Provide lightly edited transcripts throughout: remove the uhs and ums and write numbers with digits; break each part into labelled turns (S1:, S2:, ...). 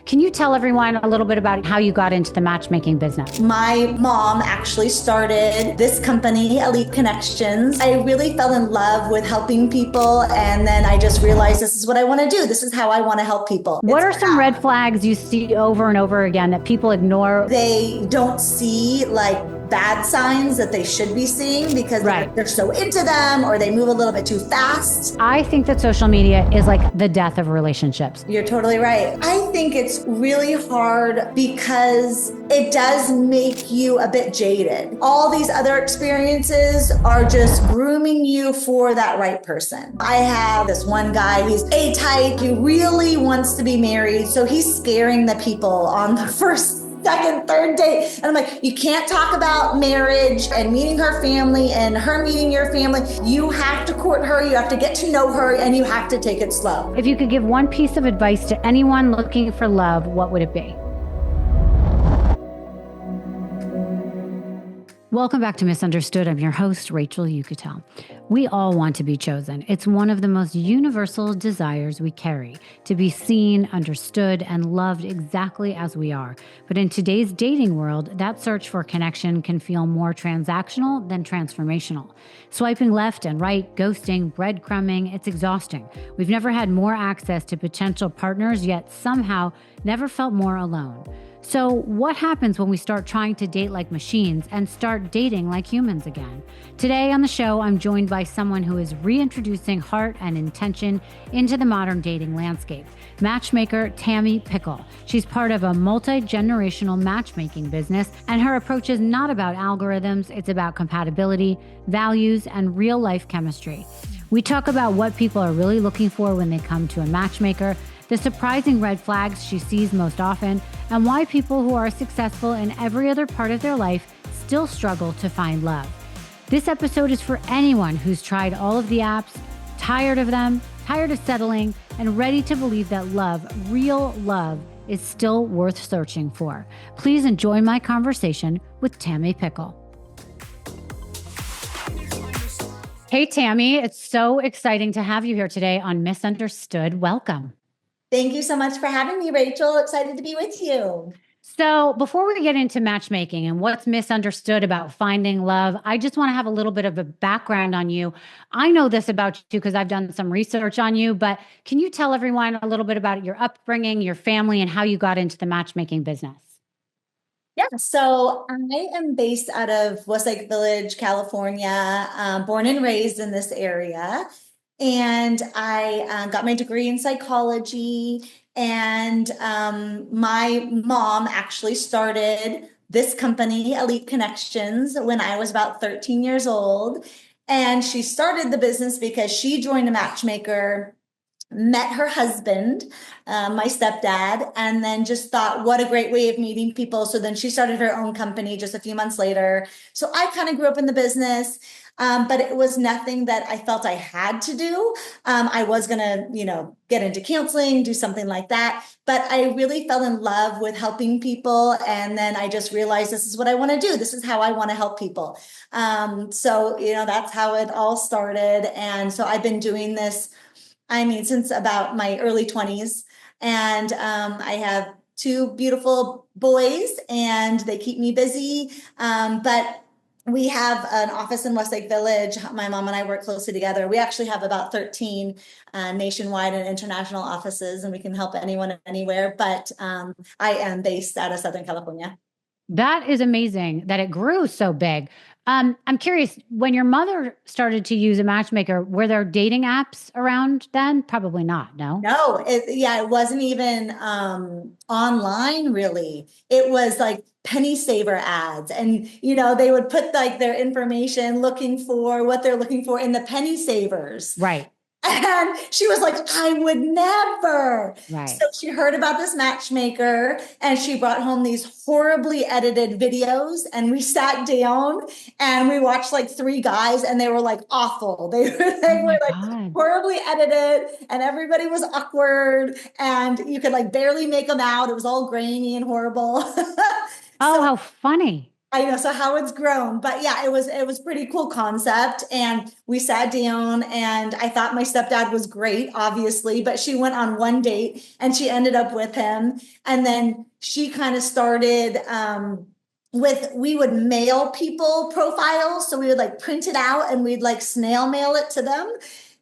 S1: Can you tell everyone a little bit about how you got into the matchmaking business?
S2: My mom actually started this company, Elite Connections. I really fell in love with helping people. And then I just realized this is what I want to do. This is how I want to help people.
S1: What are some red flags you see over and over again that people ignore?
S2: They don't see like bad signs that they should be seeing because they're so into them or they move a little bit too fast.
S1: I think that social media is like the death of relationships.
S2: You're totally right. I think it's really hard because it does make you a bit jaded. All these other experiences are just grooming you for that right person. I have this one guy, he's A-type, he really wants to be married, so he's scaring the people on the first, second, third date. And I'm like, you can't talk about marriage and meeting her family and her meeting your family. You have to court her, you have to get to know her, and you have to take it slow.
S1: If you could give one piece of advice to anyone looking for love, what would it be? Welcome back to Misunderstood. I'm your host, Rachel Yucatel. We all want to be chosen. It's one of the most universal desires we carry, to be seen, understood, and loved exactly as we are. But in today's dating world, that search for connection can feel more transactional than transformational. Swiping left and right, ghosting, breadcrumbing, it's exhausting. We've never had more access to potential partners, yet somehow never felt more alone. So what happens when we start trying to date like machines and start dating like humans again? Today on the show, I'm joined by someone who is reintroducing heart and intention into the modern dating landscape. Matchmaker Tammi Pickle. She's part of a multi-generational matchmaking business, and her approach is not about algorithms, it's about compatibility, values, and real-life chemistry. We talk about what people are really looking for when they come to a matchmaker, the surprising red flags she sees most often, and why people who are successful in every other part of their life still struggle to find love. This episode is for anyone who's tried all of the apps, tired of them, tired of settling, and ready to believe that love, real love, is still worth searching for. Please enjoy my conversation with Tammi Pickle. Hey, Tammi, it's so exciting to have you here today on Misunderstood. Welcome.
S2: Thank you so much for having me, Rachel. Excited to be with you.
S1: So before we get into matchmaking and what's misunderstood about finding love, I just want to have a little bit of a background on you. I know this about you because I've done some research on you, but can you tell everyone a little bit about your upbringing, your family, and how you got into the matchmaking business?
S2: Yeah, so I am based out of Westlake Village, California, born and raised in this area. And I got my degree in psychology. And my mom actually started this company, Elite Connections, when I was about 13 years old. And she started the business because she joined a matchmaker, met her husband, my stepdad, and then just thought, what a great way of meeting people. So then she started her own company just a few months later. So I kind of grew up in the business. But it was nothing that I felt I had to do. I was going to, get into counseling, do something like that. But I really fell in love with helping people. And then I just realized this is what I want to do. This is how I want to help people. So that's how it all started. And so I've been doing this, since about my early 20s. And I have two beautiful boys and they keep me busy. But we have an office in Westlake Village. My mom and I work closely together. We actually have about 13 nationwide and international offices, and we can help anyone anywhere. But I am based out of Southern California.
S1: That is amazing that it grew so big. I'm curious, when your mother started to use a matchmaker, were there dating apps around then? Probably not, no?
S2: No, it wasn't even online really. It was like penny saver ads, and they would put like their information looking for what they're looking for in the penny savers.
S1: Right.
S2: And she was like, I would never.
S1: Right.
S2: So she heard about this matchmaker and she brought home these horribly edited videos, and we sat down and we watched like 3 guys, and they were like awful. They were like
S1: God.
S2: horribly edited, and everybody was awkward, and you could like barely make them out. It was all grainy and horrible.
S1: Oh, how funny.
S2: I know, so how it's grown, but yeah, it was pretty cool concept. And we sat down and I thought my stepdad was great, obviously, but she went on one date and she ended up with him. And then she kind of started with we would mail people profiles. So we would like print it out and we'd like snail mail it to them.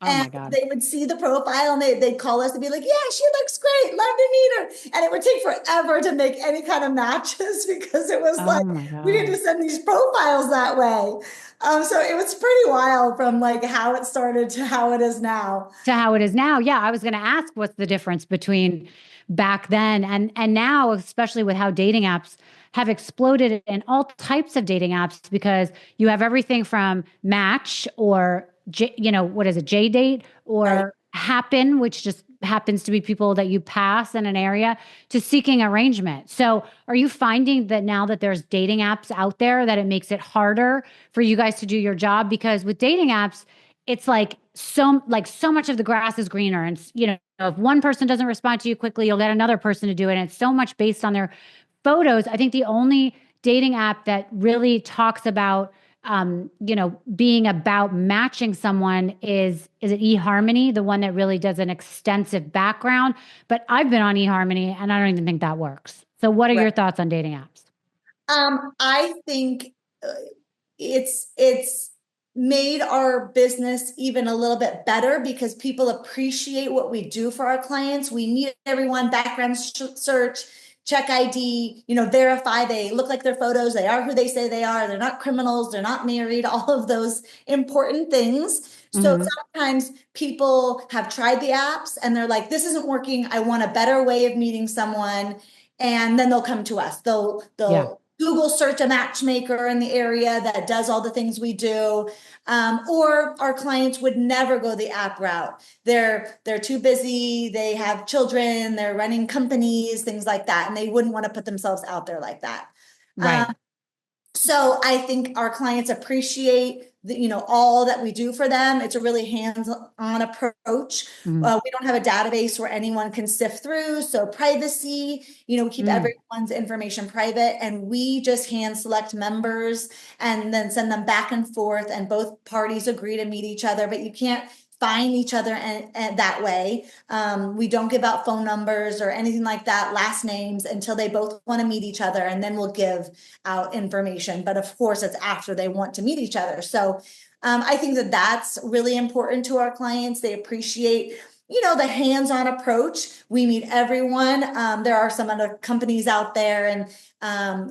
S1: Oh
S2: And
S1: my God.
S2: they would see the profile and they'd call us and be like, yeah, she looks great. Love to meet her. And it would take forever to make any kind of matches because it was
S1: Oh
S2: like,
S1: my
S2: we need to
S1: God.
S2: send these profiles that way. So it was pretty wild from like how it started to how it is now.
S1: To how it is now. Yeah, I was going to ask what's the difference between back then and now, especially with how dating apps have exploded in all types of dating apps because you have everything from Match or what is it, J Date
S2: Right.
S1: or Happen, which just happens to be people that you pass in an area to seeking arrangement. So, are you finding that now that there's dating apps out there that it makes it harder for you guys to do your job because with dating apps it's like so much of the grass is greener and if one person doesn't respond to you quickly you'll get another person to do it and it's so much based on their photos. I think the only dating app that really talks about being about matching someone is it eHarmony, the one that really does an extensive background. But I've been on eHarmony and I don't even think that works. So what are
S2: Right.
S1: your thoughts on dating apps?
S2: I think it's made our business even a little bit better because people appreciate what we do for our clients. We meet everyone, background search, check ID, verify they look like their photos, they are who they say they are, they're not criminals, they're not married, all of those important things. So
S1: Hmm.
S2: sometimes people have tried the apps and they're like, this isn't working. I want a better way of meeting someone. And then they'll come to us.
S1: Yeah.
S2: They'll Google search a matchmaker in the area that does all the things we do. Or our clients would never go the app route. They're too busy. They have children. They're running companies, things like that, and they wouldn't want to put themselves out there like that.
S1: Right.
S2: So I think our clients appreciate all that we do for them. It's a really hands-on approach.
S1: Mhm.
S2: We don't have a database where anyone can sift through. So privacy, we keep
S1: Mm.
S2: everyone's information private and we just hand select members and then send them back and forth and both parties agree to meet each other, but you can't find each other and that way. We don't give out phone numbers or anything like that, last names until they both want to meet each other and then we'll give out information. But of course, it's after they want to meet each other. So I think that that's really important to our clients. They appreciate the hands-on approach. We meet everyone. There are some other companies out there and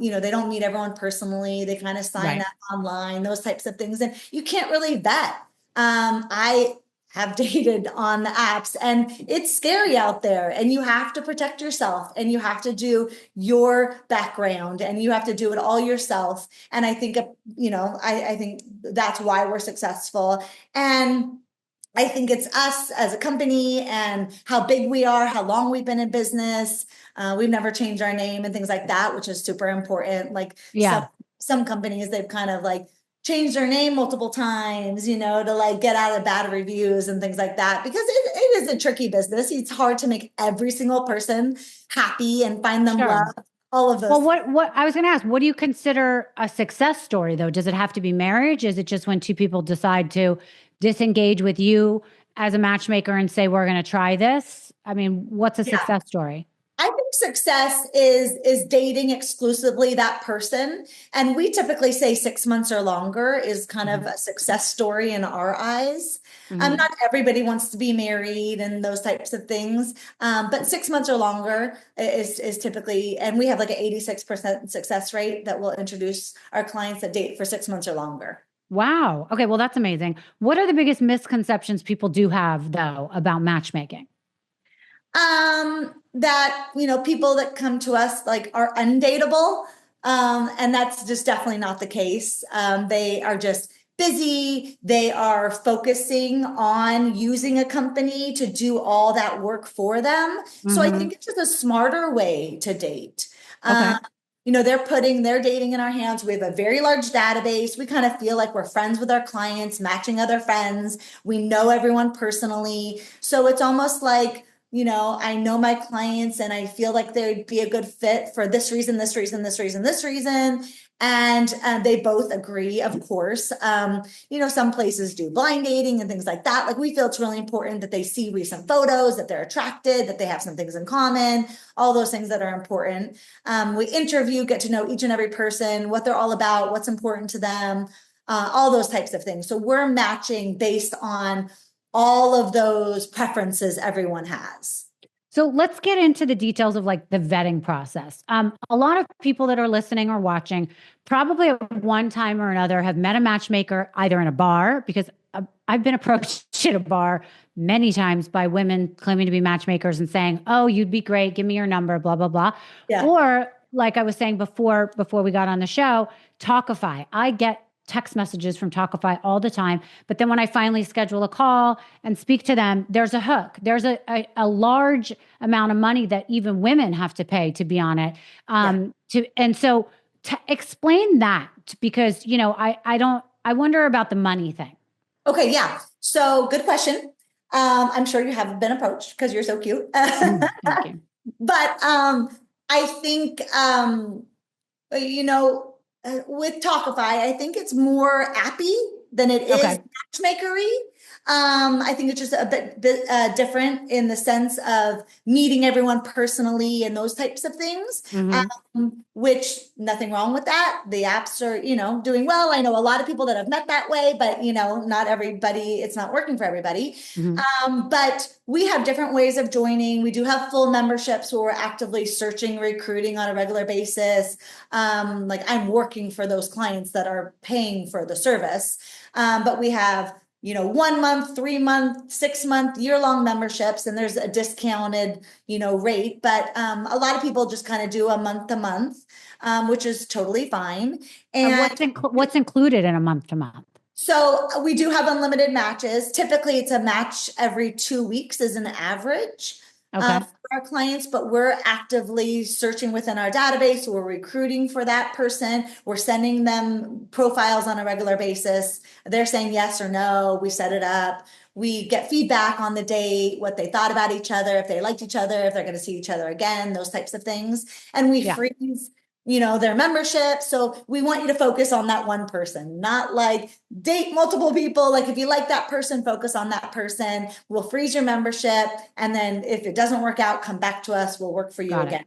S2: they don't meet everyone personally. They kind of sign
S1: Right.
S2: up online, those types of things. And you can't really vet. I have dated on the apps and it's scary out there and you have to protect yourself and you have to do your background and you have to do it all yourself. And I think, I think that's why we're successful. And I think it's us as a company and how big we are, how long we've been in business. We've never changed our name and things like that, which is super important. Like
S1: Yeah.
S2: some companies, they've kind of like changed their name multiple times, to like get out of bad reviews and things like that, because it is a tricky business. It's hard to make every single person happy and find them
S1: Sure.
S2: love, all of
S1: Well,
S2: those.
S1: what I was going to ask, what do you consider a success story though? Does it have to be marriage? Is it just when two people decide to disengage with you as a matchmaker and say, we're going to try this? I mean, what's a
S2: Yeah.
S1: success story?
S2: I think success is dating exclusively that person. And we typically say 6 months or longer is kind of
S1: Mhm.
S2: a success story in our eyes.
S1: Mhm.
S2: Not everybody wants to be married and those types of things. But 6 months or longer is typically, and we have like an 86% success rate that we'll introduce our clients that date for 6 months or longer.
S1: Wow. Okay. Well, that's amazing. What are the biggest misconceptions people do have though about matchmaking?
S2: That, people that come to us like are undateable. And that's just definitely not the case. They are just busy. They are focusing on using a company to do all that work for them. So I
S1: Hmm.
S2: think it's just a smarter way to date.
S1: Okay.
S2: They're putting their dating in our hands. We have a very large database. We kind of feel like we're friends with our clients, matching other friends. We know everyone personally. So it's almost like I know my clients and I feel like they'd be a good fit for this reason, this reason, this reason, this reason. And they both agree, of course. Some places do blind dating and things like that. Like we feel it's really important that they see recent photos, that they're attracted, that they have some things in common, all those things that are important. We interview, get to know each and every person, what they're all about, what's important to them, all those types of things. So we're matching based on all of those preferences everyone has.
S1: So let's get into the details of like the vetting process. A lot of people that are listening or watching probably at one time or another have met a matchmaker either in a bar, because I've been approached at a bar many times by women claiming to be matchmakers and saying, "Oh, you'd be great. Give me your number, blah, blah, blah."
S2: Yeah.
S1: Or like I was saying before we got on the show, Talkify. I get text messages from Talkify all the time. But then when I finally schedule a call and speak to them, there's a hook. There's a large amount of money that even women have to pay to be on it. To explain that, because I wonder about the money thing.
S2: Okay, yeah. So good question. I'm sure you haven't been approached because you're so cute.
S1: Thank you.
S2: But I think with Talkify, I think it's more appy than it is matchmakery. I think it's just a bit different in the sense of meeting everyone personally and those types of things, which nothing wrong with that. The apps are, doing well. I know a lot of people that have met that way, but, not everybody, it's not working for everybody. But we have different ways of joining. We do have full memberships where we're actively searching, recruiting on a regular basis. Like I'm working for those clients that are paying for the service. But we have 1 month, 3 month, 6 month, year-long memberships, and there's a discounted, rate. But a lot of people just kind of do a month to month, which is totally fine. And
S1: what's included in a month to month?
S2: So we do have unlimited matches. Typically, it's a match every 2 weeks as an average. For our clients, but we're actively searching within our database. We're recruiting for that person. We're sending them profiles on a regular basis. They're saying yes or no. We set it up. We get feedback on the date, what they thought about each other, if they liked each other, if they're going to see each other again, those types of things. And we freeze their membership. So we want you to focus on that one person, not like date multiple people. Like if you like that person, focus on that person. We'll freeze your membership. And then if it doesn't work out, come back to us. We'll work for you again.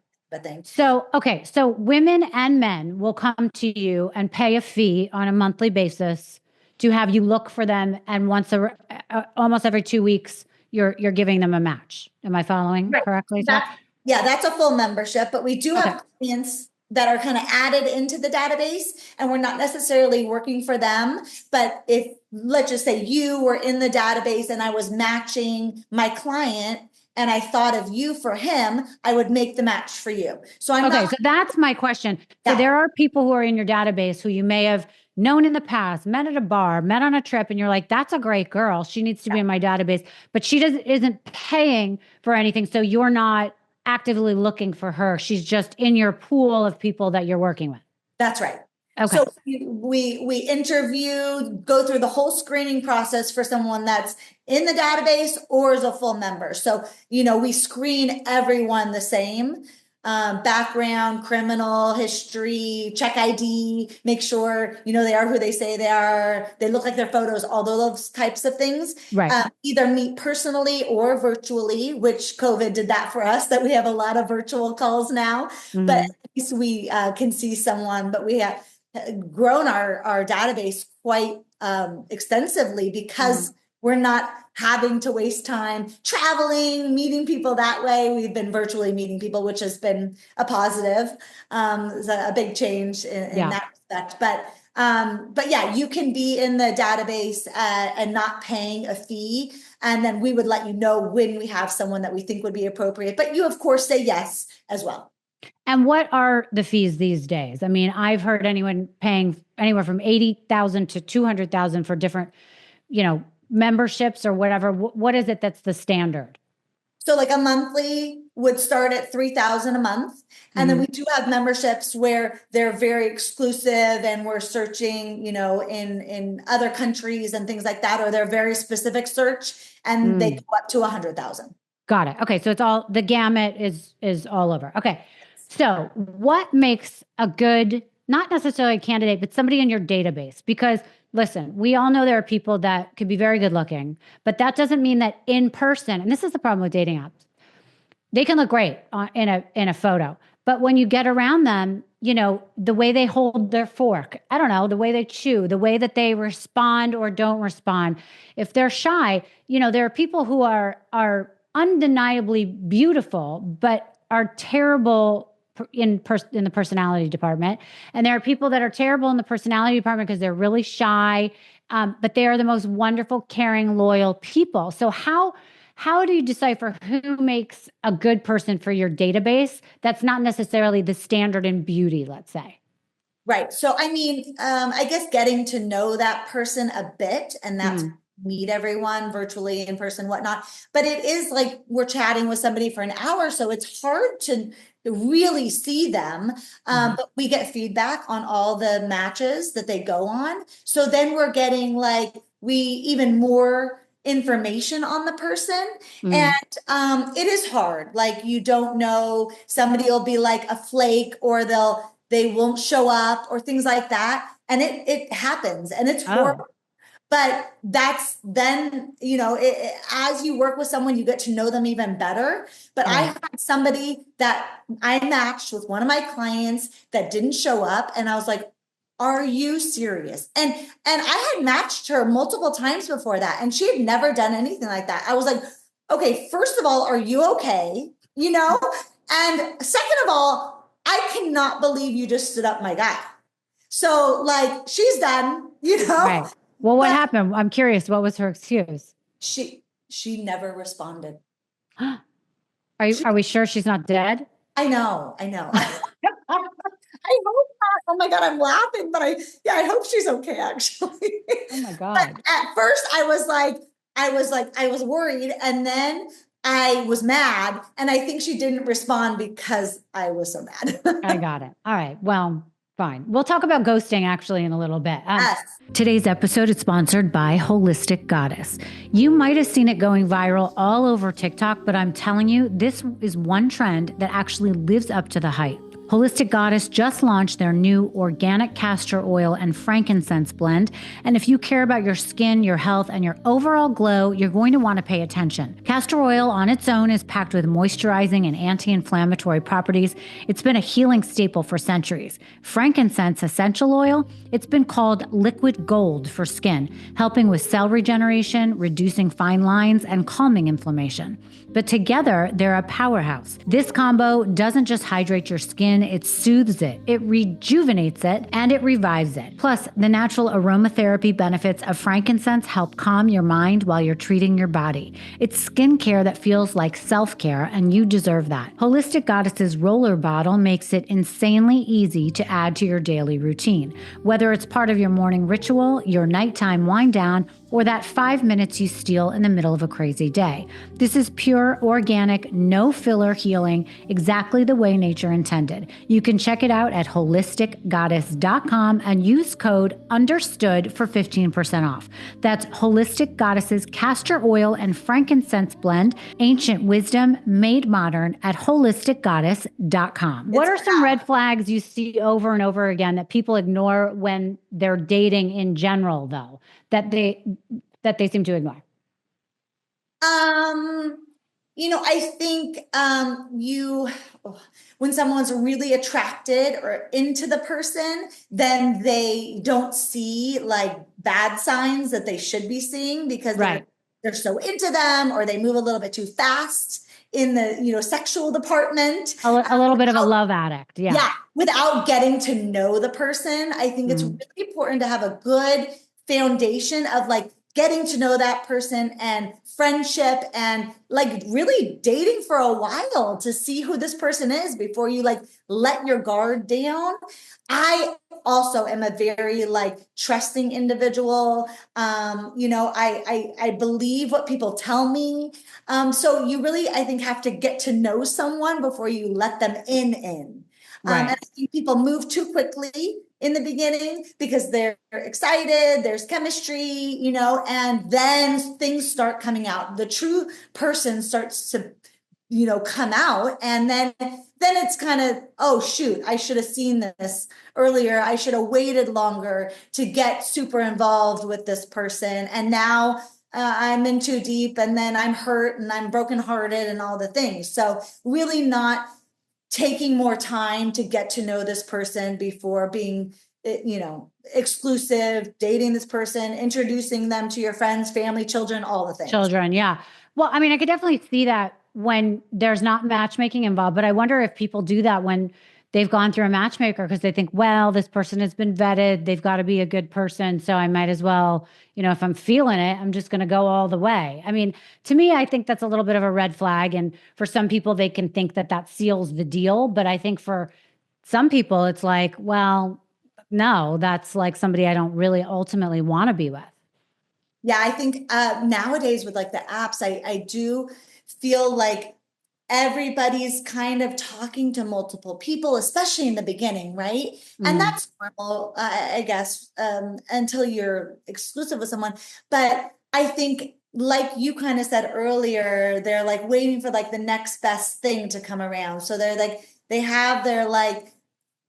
S1: So women and men will come to you and pay a fee on a monthly basis to have you look for them. And almost every 2 weeks, you're giving them a match. Am I following correctly?
S2: Yeah, that's a full membership, but we do have clients that are kind of added into the database and we're not necessarily working for them. But if, let's just say you were in the database and I was matching my client and I thought of you for him, I would make the match for you. So
S1: so that's my question. So there are people who are in your database who you may have known in the past, met at a bar, met on a trip, and you're like, that's a great girl. She needs to be in my database, but she isn't paying for anything. So you're not actively looking for her. She's just in your pool of people that you're working with.
S2: That's right. So we interview, go through the whole screening process for someone that's in the database or is a full member. So, we screen everyone the same. Background, criminal history, check ID, make sure, they are who they say they are. They look like their photos, all those types of things. Either meet personally or virtually, which COVID did that for us, that we have a lot of virtual calls now, but at least we can see someone. But we have grown our database quite extensively because we're not having to waste time traveling, meeting people that way. We've been virtually meeting people, which has been a positive. It's a big change in that respect. But yeah, you can be in the database and not paying a fee. And then we would let you know when we have someone that we think would be appropriate. But you, of course, say yes as well.
S1: And what are the fees these days? I mean, I've heard anyone paying anywhere from $80,000 to $200,000 for different, memberships or whatever. What is it that's the standard?
S2: So like a monthly would start at $3,000 a month. And then we do have memberships where they're very exclusive and we're searching, in other countries and things like that, or they're very specific search and they go up to $100,000.
S1: Got it. Okay, so it's all the gamut is all over. Okay. So, what makes a good, not necessarily a candidate, but somebody in your database? Because listen, we all know there are people that could be very good looking, but that doesn't mean that in person, and this is the problem with dating apps. They can look great in a photo, but when you get around them, the way they hold their fork, I don't know, the way they chew, the way that they respond or don't respond. If they're shy, there are people who are undeniably beautiful, but are terrible in the personality department, and there are people that are terrible in the personality department because they're really shy, but they are the most wonderful, caring, loyal people. So how do you decipher who makes a good person for your database that's not necessarily the standard in beauty, let's say?
S2: Right. So, I mean, I guess getting to know that person a bit, and that's
S1: Mm,
S2: meet everyone virtually, in person, whatnot. But it is like we're chatting with somebody for an hour, so it's hard to really see them.
S1: mhm.
S2: But we get feedback on all the matches that they go on. So then we're getting like we even more information on the person. And
S1: Mm.
S2: it is hard. Like you don't know, somebody will be like a flake, or they won't show up, or things like that. And it happens, and it's
S1: Oh,
S2: horrible. But that's then, as you work with someone, you get to know them even better. But I
S1: right.
S2: had somebody that I matched with one of my clients that didn't show up, and I was like, are you serious? And I had matched her multiple times before that, and she had never done anything like that. I was like, okay, first of all, are you okay? And second of all, I cannot believe you just stood up my guy. So like she's done,
S1: Right. Well, what
S2: but
S1: happened? I'm curious. What was her excuse?
S2: she never responded.
S1: Are we sure she's not dead?
S2: I know. I hope not. Oh my God, I'm laughing, but I hope she's okay, actually.
S1: Oh my
S2: But
S1: God.
S2: at first I was worried, and then I was mad, and I think she didn't respond because I was so mad.
S1: I got it. All right. Well, fine. We'll talk about ghosting actually in a little bit.
S2: Yes.
S1: Today's episode is sponsored by Holistic Goddess. You might have seen it going viral all over TikTok, but I'm telling you, this is one trend that actually lives up to the hype. Holistic Goddess just launched their new organic castor oil and frankincense blend. And if you care about your skin, your health, and your overall glow, you're going to want to pay attention. Castor oil on its own is packed with moisturizing and anti-inflammatory properties. It's been a healing staple for centuries. Frankincense essential oil, it's been called liquid gold for skin, helping with cell regeneration, reducing fine lines, and calming inflammation. But together, they're a powerhouse. This combo doesn't just hydrate your skin, it soothes it, it rejuvenates it, and it revives it. Plus, the natural aromatherapy benefits of frankincense help calm your mind while you're treating your body. It's skincare that feels like self-care, and you deserve that. Holistic Goddess's roller bottle makes it insanely easy to add to your daily routine. Whether it's part of your morning ritual, your nighttime wind down, or that 5 minutes you steal in the middle of a crazy day. This is pure, organic, no filler healing, exactly the way nature intended. You can check it out at holisticgoddess.com and use code UNDERSTOOD for 15% off. That's Holistic Goddess's castor oil and frankincense blend, ancient wisdom made modern at holisticgoddess.com. What are some red flags you see over and over again that people ignore when they're dating in general, though, that they seem to ignore?
S2: Um, I think when someone's really attracted or into the person, then they don't see like bad signs that they should be seeing, because
S1: Right.
S2: they're so into them, or they move a little bit too fast in the sexual department.
S1: A little bit of a love addict. Yeah.
S2: Yeah, without getting to know the person. I think it's
S1: Mm.
S2: really important to have a good foundation of like getting to know that person, and friendship, and like really dating for a while to see who this person is before you like let your guard down. I also am a very like trusting individual. I believe what people tell me. So you really, I think, have to get to know someone before you let them in. And
S1: Right.
S2: I think people move too quickly in the beginning because they're excited, there's chemistry, and then things start coming out. The true person starts to come out. And then it's kind of, oh shoot, I should have seen this earlier. I should have waited longer to get super involved with this person. And now I'm in too deep, and then I'm hurt and I'm brokenhearted and all the things. So really not taking more time to get to know this person before being, exclusive, dating this person, introducing them to your friends, family, children, all the things.
S1: Children, yeah. Well, I mean, I could definitely see that when there's not matchmaking involved, but I wonder if people do that when they've gone through a matchmaker because they think, well, this person has been vetted, they've got to be a good person, so I might as well, if I'm feeling it, I'm just going to go all the way. I mean, to me, I think that's a little bit of a red flag, and for some people, they can think that that seals the deal, but I think for some people, it's like, well, no, that's like somebody I don't really ultimately want to be with.
S2: Yeah, I think nowadays with like the apps, I do feel like everybody's kind of talking to multiple people, especially in the beginning, right? And
S1: Mm,
S2: that's normal, I guess, until you're exclusive with someone. But I think, like you kind of said earlier, they're like waiting for like the next best thing to come around. So they're like, they have their like,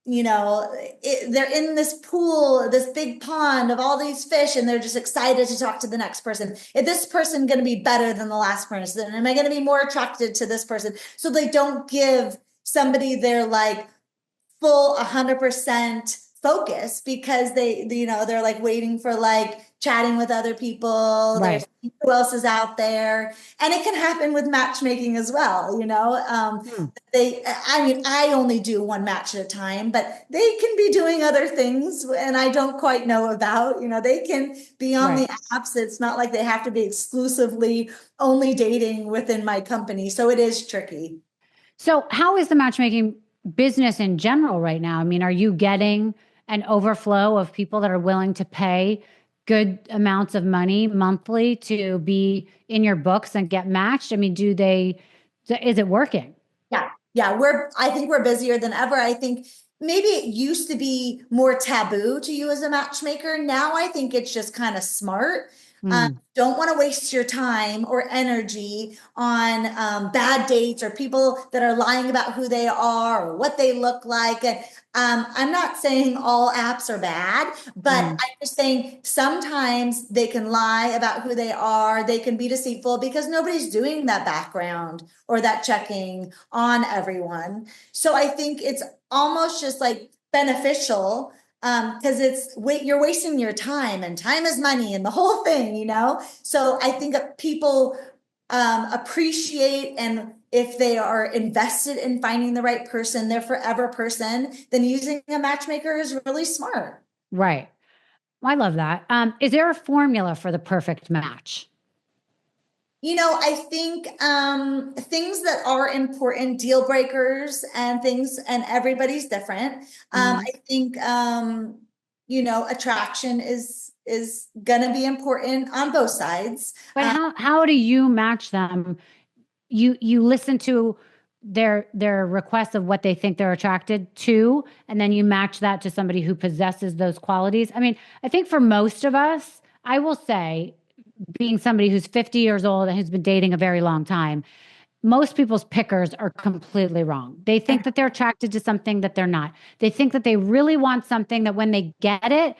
S2: they're in this pool, this big pond of all these fish, and they're just excited to talk to the next person. Is this person going to be better than the last person? Am I going to be more attracted to this person? So they don't give somebody their like full 100% focus because they're like waiting for like chatting with other people.
S1: right.
S2: There's who else is out there, and it can happen with matchmaking as well.
S1: Hmm.
S2: I mean, I only do one match at a time, but they can be doing other things and I don't quite know about. They can be on
S1: Right.
S2: the apps. It's not like they have to be exclusively only dating within my company, so it is tricky.
S1: So, how is the matchmaking business in general right now? I mean, are you getting an overflow of people that are willing to pay good amounts of money monthly to be in your books and get matched? I mean, is it working?
S2: Yeah. Yeah. I think we're busier than ever. I think maybe it used to be more taboo to you as a matchmaker. Now I think it's just kind of smart.
S1: Mm,
S2: Don't want to waste your time or energy on bad dates or people that are lying about who they are or what they look like. And I'm not saying all apps are bad, but
S1: mm,
S2: I'm just saying sometimes they can lie about who they are. They can be deceitful because nobody's doing that background or that checking on everyone. So I think it's almost just like beneficial because you're wasting your time, and time is money and the whole thing. So I think people appreciate, and if they are invested in finding the right person, their forever person, then using a matchmaker is really smart.
S1: right. I love that. Is there a formula for the perfect match?
S2: I think things that are important, deal breakers and things, and everybody's different.
S1: Mhm.
S2: I think attraction is gonna be important on both sides.
S1: But how do you match them? You listen to their requests of what they think they're attracted to, and then you match that to somebody who possesses those qualities. I mean, I think for most of us, I will say, being somebody who's 50 years old and who's been dating a very long time, most people's pickers are completely wrong. They think that they're attracted to something that they're not. They think that they really want something that when they get it,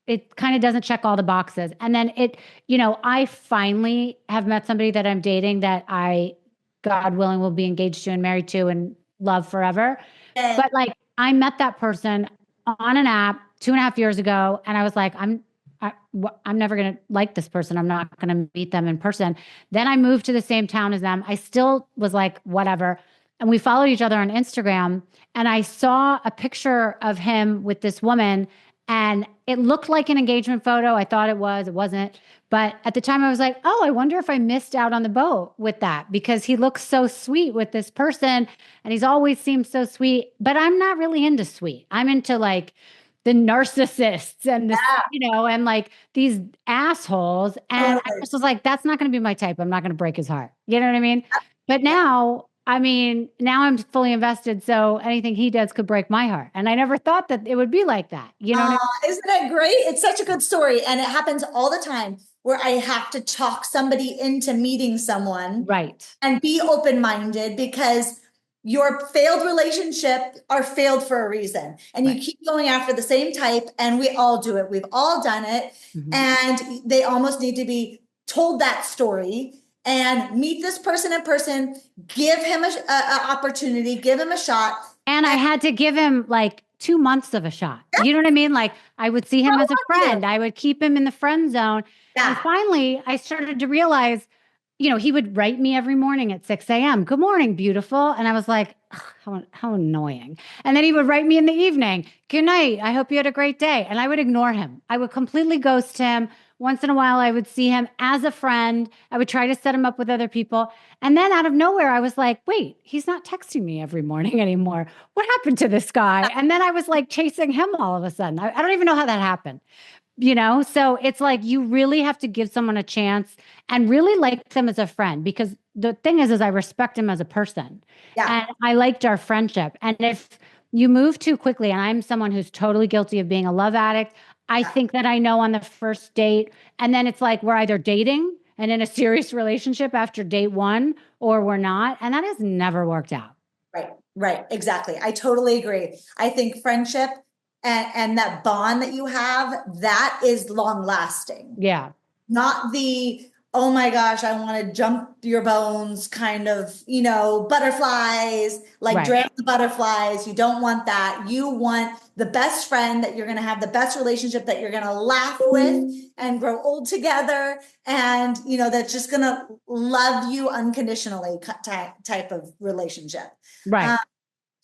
S1: it kind of doesn't check all the boxes. And then I finally have met somebody that I'm dating that I, God willing, will be engaged to and married to and love forever.
S2: And
S1: But like I met that person on an app 2.5 years ago, and I was like, I'm never gonna like this person. I'm not gonna meet them in person. Then I moved to the same town as them. I still was like, whatever. And we followed each other on Instagram, and I saw a picture of him with this woman, and it looked like an engagement photo. I thought it was, it wasn't. But at the time, I was like, oh, I wonder if I missed out on the boat with that because he looks so sweet with this person and he's always seemed so sweet. But I'm not really into sweet. I'm into like the narcissists and and like these assholes. And I
S2: totally.
S1: just was like, that's not going to be my type. I'm not going to break his heart. You know what I mean? But now, I mean, now I'm fully invested. So anything he does could break my heart. And I never thought that it would be like that. You know what I
S2: Isn't it great? It's such a good story, and it happens all the time. where I have to talk somebody into meeting someone
S1: Right.
S2: and be open-minded, because your failed relationship are failed for a reason. And you keep going after the same type, and we all do it. We've all done it. And they almost need to be told that story and meet this person in person, give him a opportunity, give him a shot.
S1: And I had to give him like 2 months of a shot. You know what I mean? Like I would see him as a friend. I would keep him in the friend zone. And finally, I started to realize, he would write me every morning at 6 a.m. Good morning, beautiful. And I was like, ugh, how annoying. And then he would write me in the evening, good night. I hope you had a great day. And I would ignore him. I would completely ghost him. Once in a while, I would see him as a friend. I would try to set him up with other people. And then out of nowhere, I was like, wait, he's not texting me every morning anymore. What happened to this guy? And then I was like chasing him all of a sudden. I don't even know how that happened. So it's like you really have to give someone a chance and really like them as a friend, because the thing is I respect him as a person. And I liked our friendship. And if you move too quickly, and I'm someone who's totally guilty of being a love addict, I think that I know on the first date, and then it's like we're either dating and in a serious relationship after date one, or we're not. And that has never worked out.
S2: Right, exactly. I totally agree. I think friendship and that bond that you have, that is long lasting.
S1: Yeah.
S2: Not the, oh my gosh, I want to jump your bones kind of, butterflies, like drown the butterflies. You don't want that. You want the best friend that you're going to have, the best relationship that you're going to laugh with and grow old together. And, that's just going to love you unconditionally type of relationship.
S1: Right.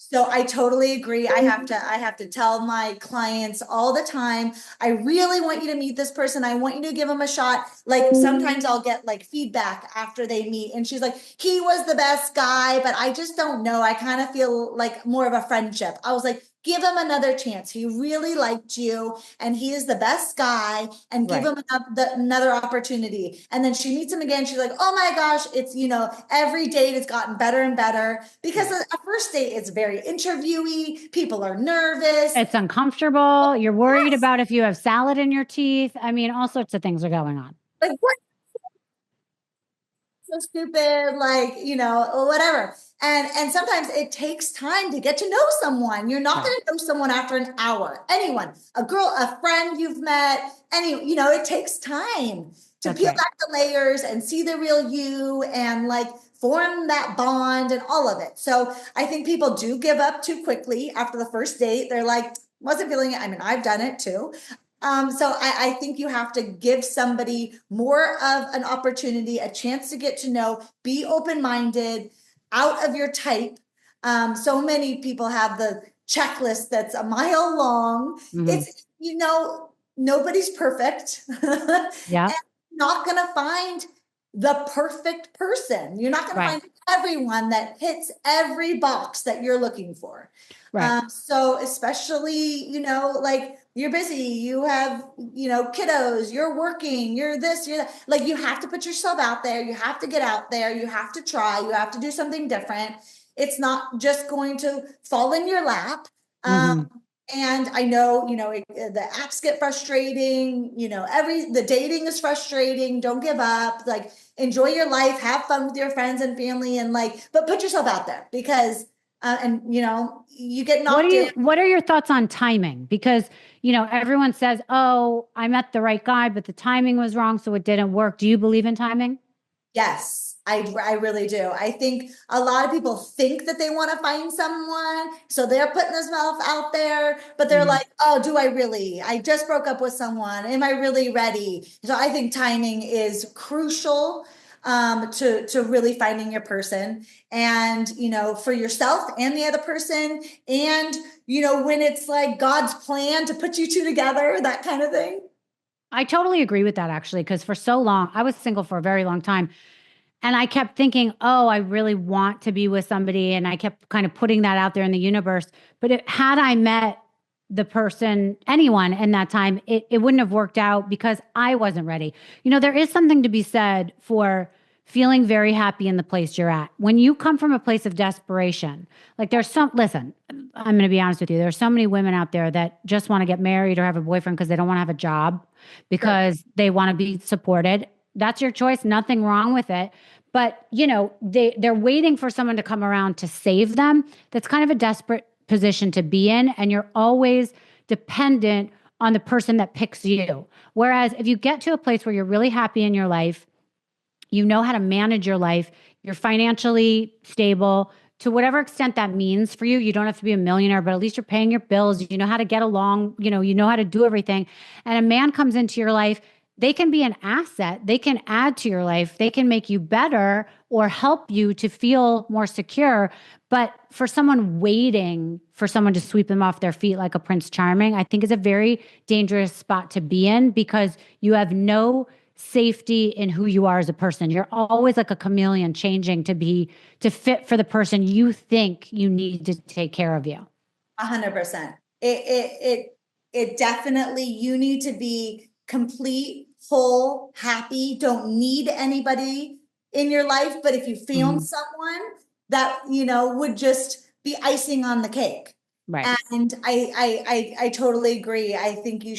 S2: So I totally agree. I have to tell my clients all the time, I really want you to meet this person. I want you to give them a shot. Like sometimes I'll get like feedback after they meet, and she's like, he was the best guy, but I just don't know. I kind of feel like more of a friendship. I was like, give him another chance. He really liked you and he is the best guy, and give him another opportunity. And then she meets him again. She's like, oh my gosh, it's, every date has gotten better and better, because a first date is very interviewee. People are nervous.
S1: It's uncomfortable. You're worried about if you have salad in your teeth. I mean, all sorts of things are going on.
S2: Like, what? So stupid, like, whatever. And sometimes it takes time to get to know someone. You're not going to know someone after an hour. Anyone, a girl, a friend you've met, it takes time to peel back the layers and see the real you and like form that bond and all of it. So I think people do give up too quickly after the first date. They're like, wasn't feeling it. I mean, I've done it too. So I think you have to give somebody more of an opportunity, a chance to get to know, be open-minded, out of your type. So many people have the checklist that's a mile long. It's, nobody's perfect.
S1: Yeah.
S2: Not going to find the perfect person. You're not going to find everyone that hits every box that you're looking for. So especially, like you're busy, you have, kiddos, you're working, you're this, you're that. Like you have to put yourself out there. You have to get out there. You have to try. You have to do something different. It's not just going to fall in your lap. And I know, the apps get frustrating, the dating is frustrating. Don't give up, like enjoy your life, have fun with your friends and family, and but put yourself out there, because, you get knocked in.
S1: What are your thoughts on timing? Because, everyone says, oh, I met the right guy, but the timing was wrong, so it didn't work. Do you believe in timing?
S2: Yes, I really do. I think a lot of people think that they want to find someone, so they're putting themselves out there, but they're like, oh, do I really? I just broke up with someone. Am I really ready? So I think timing is crucial to really finding your person, and, for yourself and the other person. And, when it's like God's plan to put you two together, that kind of thing.
S1: I totally agree with that, actually, because for so long, I was single for a very long time. And I kept thinking, oh, I really want to be with somebody. And I kept kind of putting that out there in the universe. But had I met the person, anyone in that time, it wouldn't have worked out because I wasn't ready. There is something to be said for feeling very happy in the place you're at. When you come from a place of desperation, like listen, I'm going to be honest with you. There's so many women out there that just want to get married or have a boyfriend because they don't want to have a job,
S2: Sure.
S1: because they want to be supported. That's your choice. Nothing wrong with it. But, they're waiting for someone to come around to save them. That's kind of a desperate position to be in. And you're always dependent on the person that picks you. Whereas if you get to a place where you're really happy in your life, you know how to manage your life, you're financially stable to whatever extent that means for you. You don't have to be a millionaire, but at least you're paying your bills. You know how to get along, you know how to do everything. And a man comes into your life, they can be an asset. They can add to your life. They can make you better or help you to feel more secure. But for someone waiting for someone to sweep them off their feet like a Prince Charming, I think is a very dangerous spot to be in, because you have no safety in who you are as a person. You're always like a chameleon, changing to fit for the person you think you need to take care of you.
S2: 100%. It definitely, you need to be complete, whole, happy, don't need anybody in your life. But if you found someone that, would just be icing on the cake.
S1: Right.
S2: And I totally agree. I think you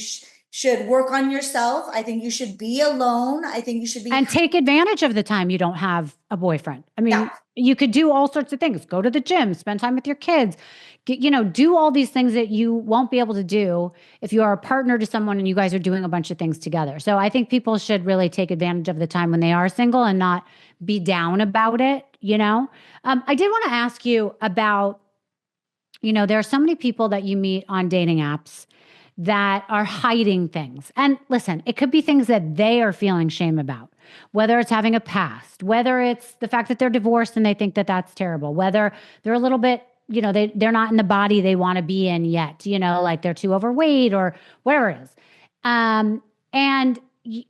S2: should work on yourself. I think you should be alone. I think you should be.
S1: And take advantage of the time you don't have a boyfriend. I mean,
S2: Yeah.
S1: you could do all sorts of things. Go to the gym, spend time with your kids, do all these things that you won't be able to do if you are a partner to someone and you guys are doing a bunch of things together. So I think people should really take advantage of the time when they are single and not be down about it. I did want to ask you about, there are so many people that you meet on dating apps that are hiding things. And listen, it could be things that they are feeling shame about, whether it's having a past, whether it's the fact that they're divorced and they think that that's terrible, whether they're a little bit, they're not in the body they want to be in yet, like they're too overweight or whatever it is. And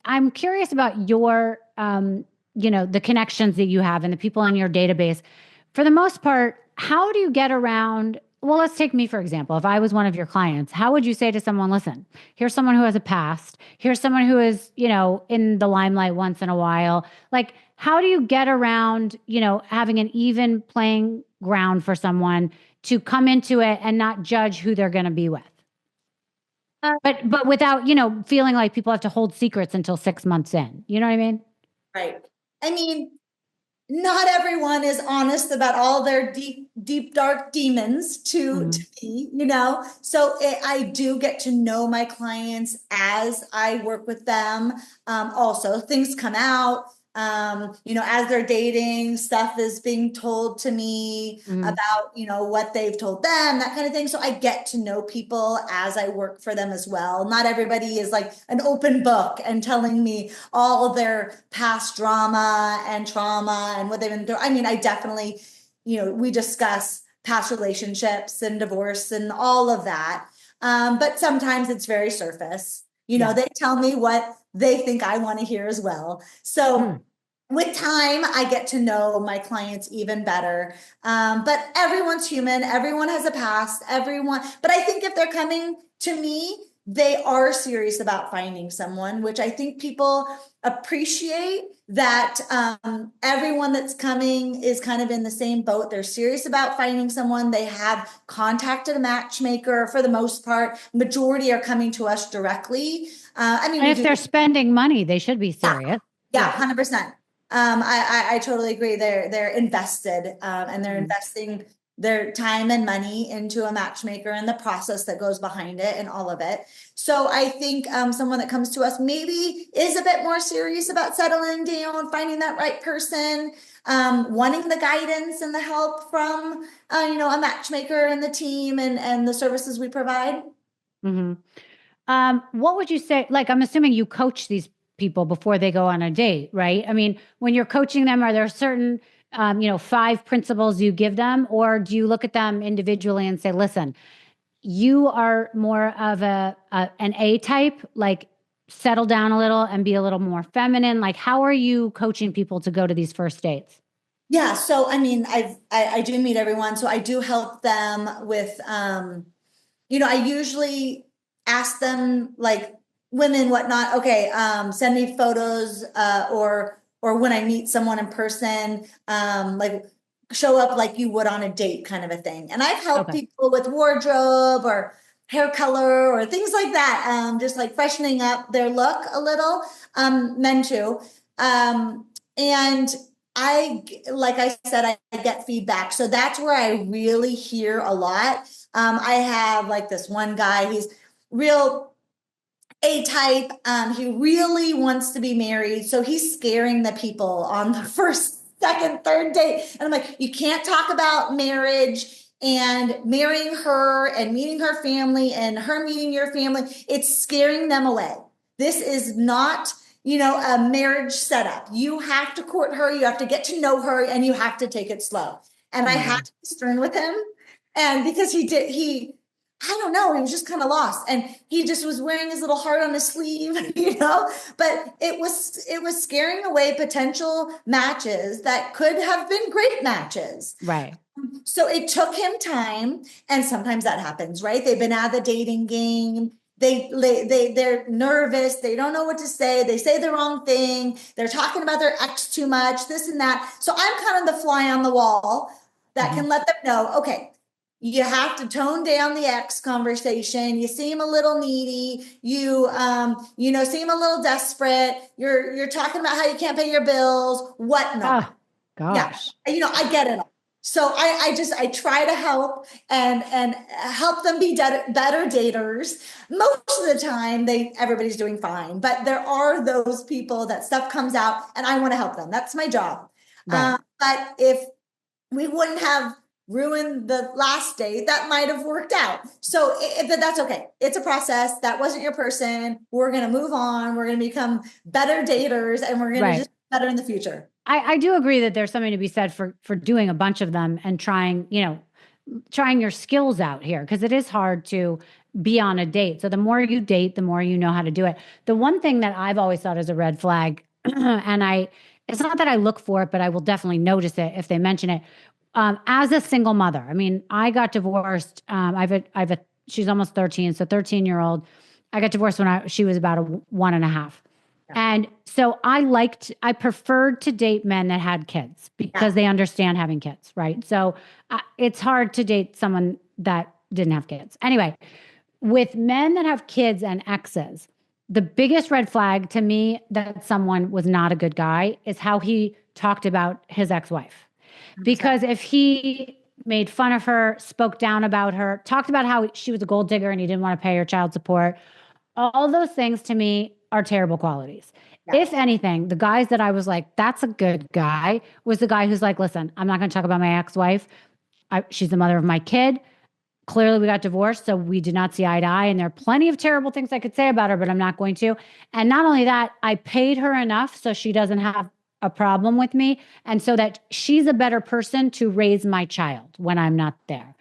S1: I'm curious about your, the connections that you have and the people in your database. For the most part, how do you get around? Well, let's take me, for example. If I was one of your clients, how would you say to someone, listen, here's someone who has a past. Here's someone who is, in the limelight once in a while. Like, how do you get around, having an even playing ground for someone to come into it and not judge who they're going to be with? But without, feeling like people have to hold secrets until 6 months in. You know what I mean?
S2: Right. I mean, not everyone is honest about all their deep, dark demons to me, So I do get to know my clients as I work with them. Also, things come out, as they're dating, stuff is being told to me about, what they've told them, that kind of thing. So I get to know people as I work for them as well. Not everybody is like an open book and telling me all their past drama and trauma and what they've been through. I mean, I definitely, we discuss past relationships and divorce and all of that. But sometimes it's very surface. They tell me what they think I want to hear as well. So with time, I get to know my clients even better. But everyone's human. Everyone has a past. But I think if they're coming to me, they are serious about finding someone, which I think people appreciate, that everyone that's coming is kind of in the same boat. They're serious about finding someone. They have contacted a matchmaker for the most part. Majority are coming to us directly.
S1: And if they're spending money, they should be serious.
S2: Yeah, 100%. I totally agree. They're invested, and they're investing their time and money into a matchmaker and the process that goes behind it and all of it. So I think someone that comes to us maybe is a bit more serious about settling down, finding that right person, wanting the guidance and the help from a matchmaker and the team and the services we provide.
S1: What would you say? Like, I'm assuming you coach these people before they go on a date, right? I mean, when you're coaching them, are there certain 5 principles you give them, or do you look at them individually and say, listen, you are more of an A type, like settle down a little and be a little more feminine? Like, how are you coaching people to go to these first dates?
S2: Yeah. So, I mean, I do meet everyone. So I do help them with, I usually ask them, like, women, whatnot, okay, send me photos, or or when I meet someone in person, like show up like you would on a date kind of a thing. And I've helped
S1: Okay.
S2: people with wardrobe or hair color or things like that, just like freshening up their look a little, men too. And like I said, I get feedback. So that's where I really hear a lot. I have like this one guy, he's real A-type. He really wants to be married. So he's scaring the people on the first, second, third date. And I'm like, you can't talk about marriage and marrying her and meeting her family and her meeting your family. It's scaring them away. This is not, a marriage setup. You have to court her, you have to get to know her, and you have to take it slow. And I had to be stern with him. And because I don't know, he was just kind of lost. And he just was wearing his little heart on his sleeve, but it was scaring away potential matches that could have been great matches.
S1: Right.
S2: So it took him time. And sometimes that happens, right? They've been out of the dating game. They're nervous. They don't know what to say. They say the wrong thing. They're talking about their ex too much, this and that. So I'm kind of the fly on the wall that can let them know, okay, you have to tone down the ex conversation. You seem a little needy. You seem a little desperate. You're talking about how you can't pay your bills, whatnot.
S1: Oh, gosh.
S2: Yeah. I get it all. So I try to help and help them be better daters. Most of the time, everybody's doing fine, but there are those people that stuff comes out, and I want to help them. That's my job.
S1: Right.
S2: But if we wouldn't have ruined the last date, that might have worked out. So but that's okay. It's a process. That wasn't your person. We're going to move on. We're going to become better daters, and we're going to just be better in the future.
S1: I do agree that there's something to be said for doing a bunch of them and trying your skills out here, because it is hard to be on a date. So the more you date, the more you know how to do it. The one thing that I've always thought is a red flag, and it's not that I look for it, but I will definitely notice it if they mention it. As a single mother, I mean, I got divorced. She's almost 13, so 13-year-old. I got divorced when she was about 1.5. And so I preferred to date men that had kids because they understand having kids, right? So it's hard to date someone that didn't have kids. Anyway, with men that have kids and exes, the biggest red flag to me that someone was not a good guy is how he talked about his ex-wife. Because if he made fun of her, spoke down about her, talked about how she was a gold digger and he didn't want to pay her child support, all those things to me are terrible qualities. Yeah. If anything, the guys that I was like, that's a good guy, was the guy who's like, listen, I'm not going to talk about my ex-wife. She's the mother of my kid. Clearly, we got divorced, so we did not see eye to eye. And there are plenty of terrible things I could say about her, but I'm not going to. And not only that, I paid her enough so she doesn't have a problem with me, and so that she's a better person to raise my child when I'm not there.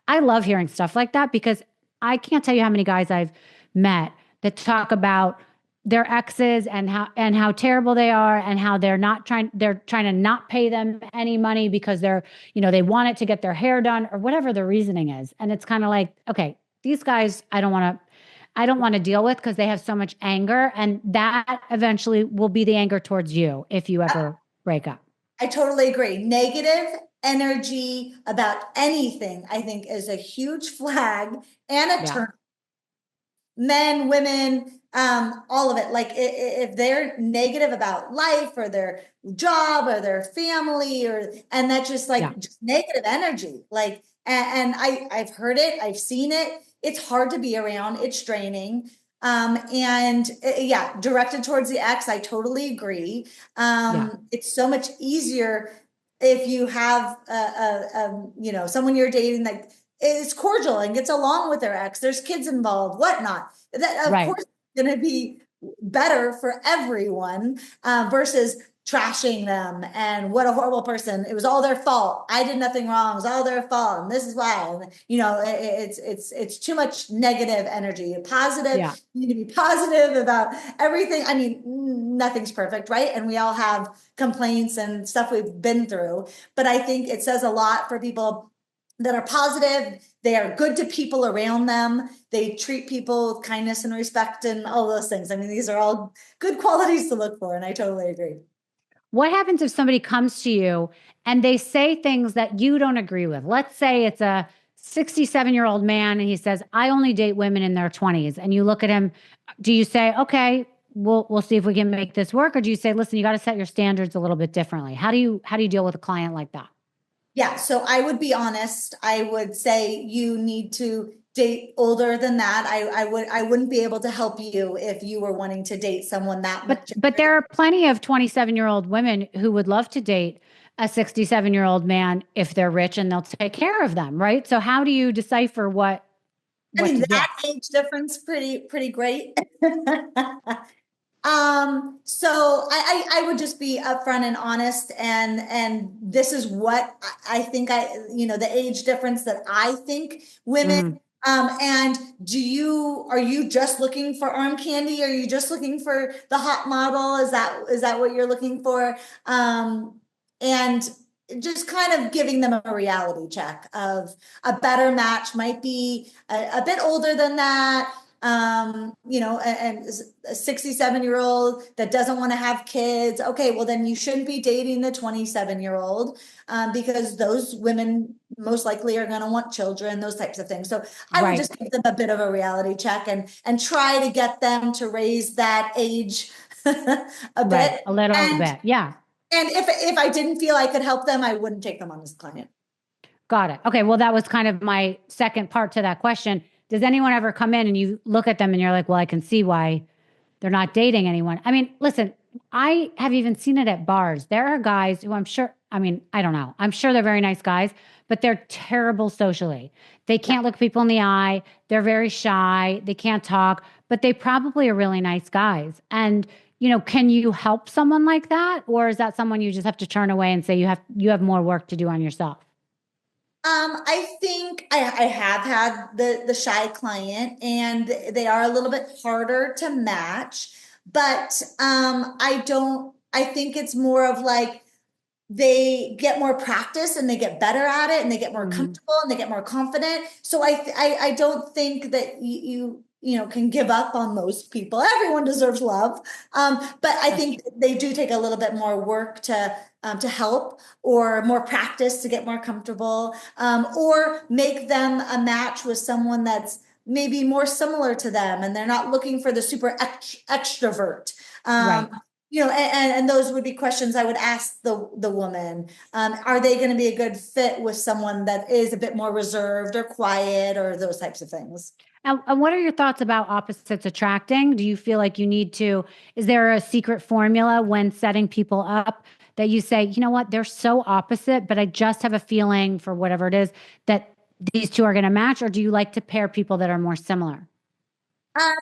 S1: I love hearing stuff like that, because I can't tell you how many guys I've met that talk about their exes and how terrible they are, and how they're trying to not pay them any money because they want it to get their hair done or whatever the reasoning is. And it's kind of like, okay, these guys I don't want to deal with, because they have so much anger, and that eventually will be the anger towards you if you ever break up.
S2: I totally agree. Negative energy about anything, I think, is a huge flag and a turn. Men, women, all of it. Like if they're negative about life or their job or their family, and that's just just negative energy. Like, and I've heard it, I've seen it. It's hard to be around. It's draining. Directed towards the ex, I totally agree. It's so much easier if you have someone you're dating that is cordial and gets along with their ex. There's kids involved, whatnot. That of course is going to be better for everyone, versus trashing them and what a horrible person. It was all their fault. I did nothing wrong. It was all their fault, and this is why. And, it's too much negative energy. Positive. Yeah. You need to be positive about everything. I mean, nothing's perfect, right? And we all have complaints and stuff we've been through. But I think it says a lot for people that are positive. They are good to people around them. They treat people with kindness and respect and all those things. I mean, these are all good qualities to look for, and I totally agree.
S1: What happens if somebody comes to you and they say things that you don't agree with? Let's say it's a 67-year-old man and he says, I only date women in their 20s. And you look at him, do you say, okay, we'll see if we can make this work? Or do you say, listen, you got to set your standards a little bit differently? How do you deal with a client like that?
S2: Yeah, so I would be honest. I would say you need to date older than that. I wouldn't be able to help you if you were wanting to date someone that
S1: But
S2: much
S1: but
S2: younger.
S1: there are plenty of 27-year-old women who would love to date a 67-year-old man if they're rich and they'll take care of them, right? So how do you decipher
S2: I
S1: what
S2: mean,
S1: to do?
S2: that age difference pretty great. So I would just be upfront and honest, and this is what I think the age difference that I think women.
S1: Mm,
S2: And are you just looking for arm candy? Are you just looking for the hot model? Is that what you're looking for? And just kind of giving them a reality check of a better match might be a bit older than that, and a 67-year-old that doesn't want to have kids. Okay, well, then you shouldn't be dating the 27-year-old, because those women most likely are going to want children, those types of things. So I would
S1: right,
S2: just give them a bit of a reality check and try to get them to raise that age a
S1: right.
S2: bit.
S1: A little
S2: And
S1: bit. Yeah.
S2: if I didn't feel I could help them, I wouldn't take them on as a client.
S1: Got it. Okay. Well, that was kind of my second part to that question. Does anyone ever come in and you look at them and you're like, well, I can see why they're not dating anyone? I mean, listen, I have even seen it at bars. There are guys who I'm sure, I mean, I don't know. I'm sure they're very nice guys, but they're terrible socially. They
S2: Yeah.
S1: can't look people in the eye. They're very shy. They can't talk, but they probably are really nice guys. And, can you help someone like that? Or is that someone you just have to turn away and say you have more work to do on yourself?
S2: I think I have had the shy client, and they are a little bit harder to match, but I think it's more of like they get more practice and they get better at it and they get more
S1: Hmm.
S2: comfortable and they get more confident. So I don't think that can give up on those people. Everyone deserves love. But I
S1: That's
S2: think
S1: true.
S2: they do take a little bit more work to help, or more practice to get more comfortable, or make them a match with someone that's maybe more similar to them and they're not looking for the super extrovert.
S1: Right.
S2: And those would be questions I would ask the woman. Are they going to be a good fit with someone that is a bit more reserved or quiet, or those types of things?
S1: And what are your thoughts about opposites attracting? Do you feel like is there a secret formula when setting people up that you say, you know what, they're so opposite, but I just have a feeling for whatever it is that these two are going to match? Or do you like to pair people that are more similar?
S2: I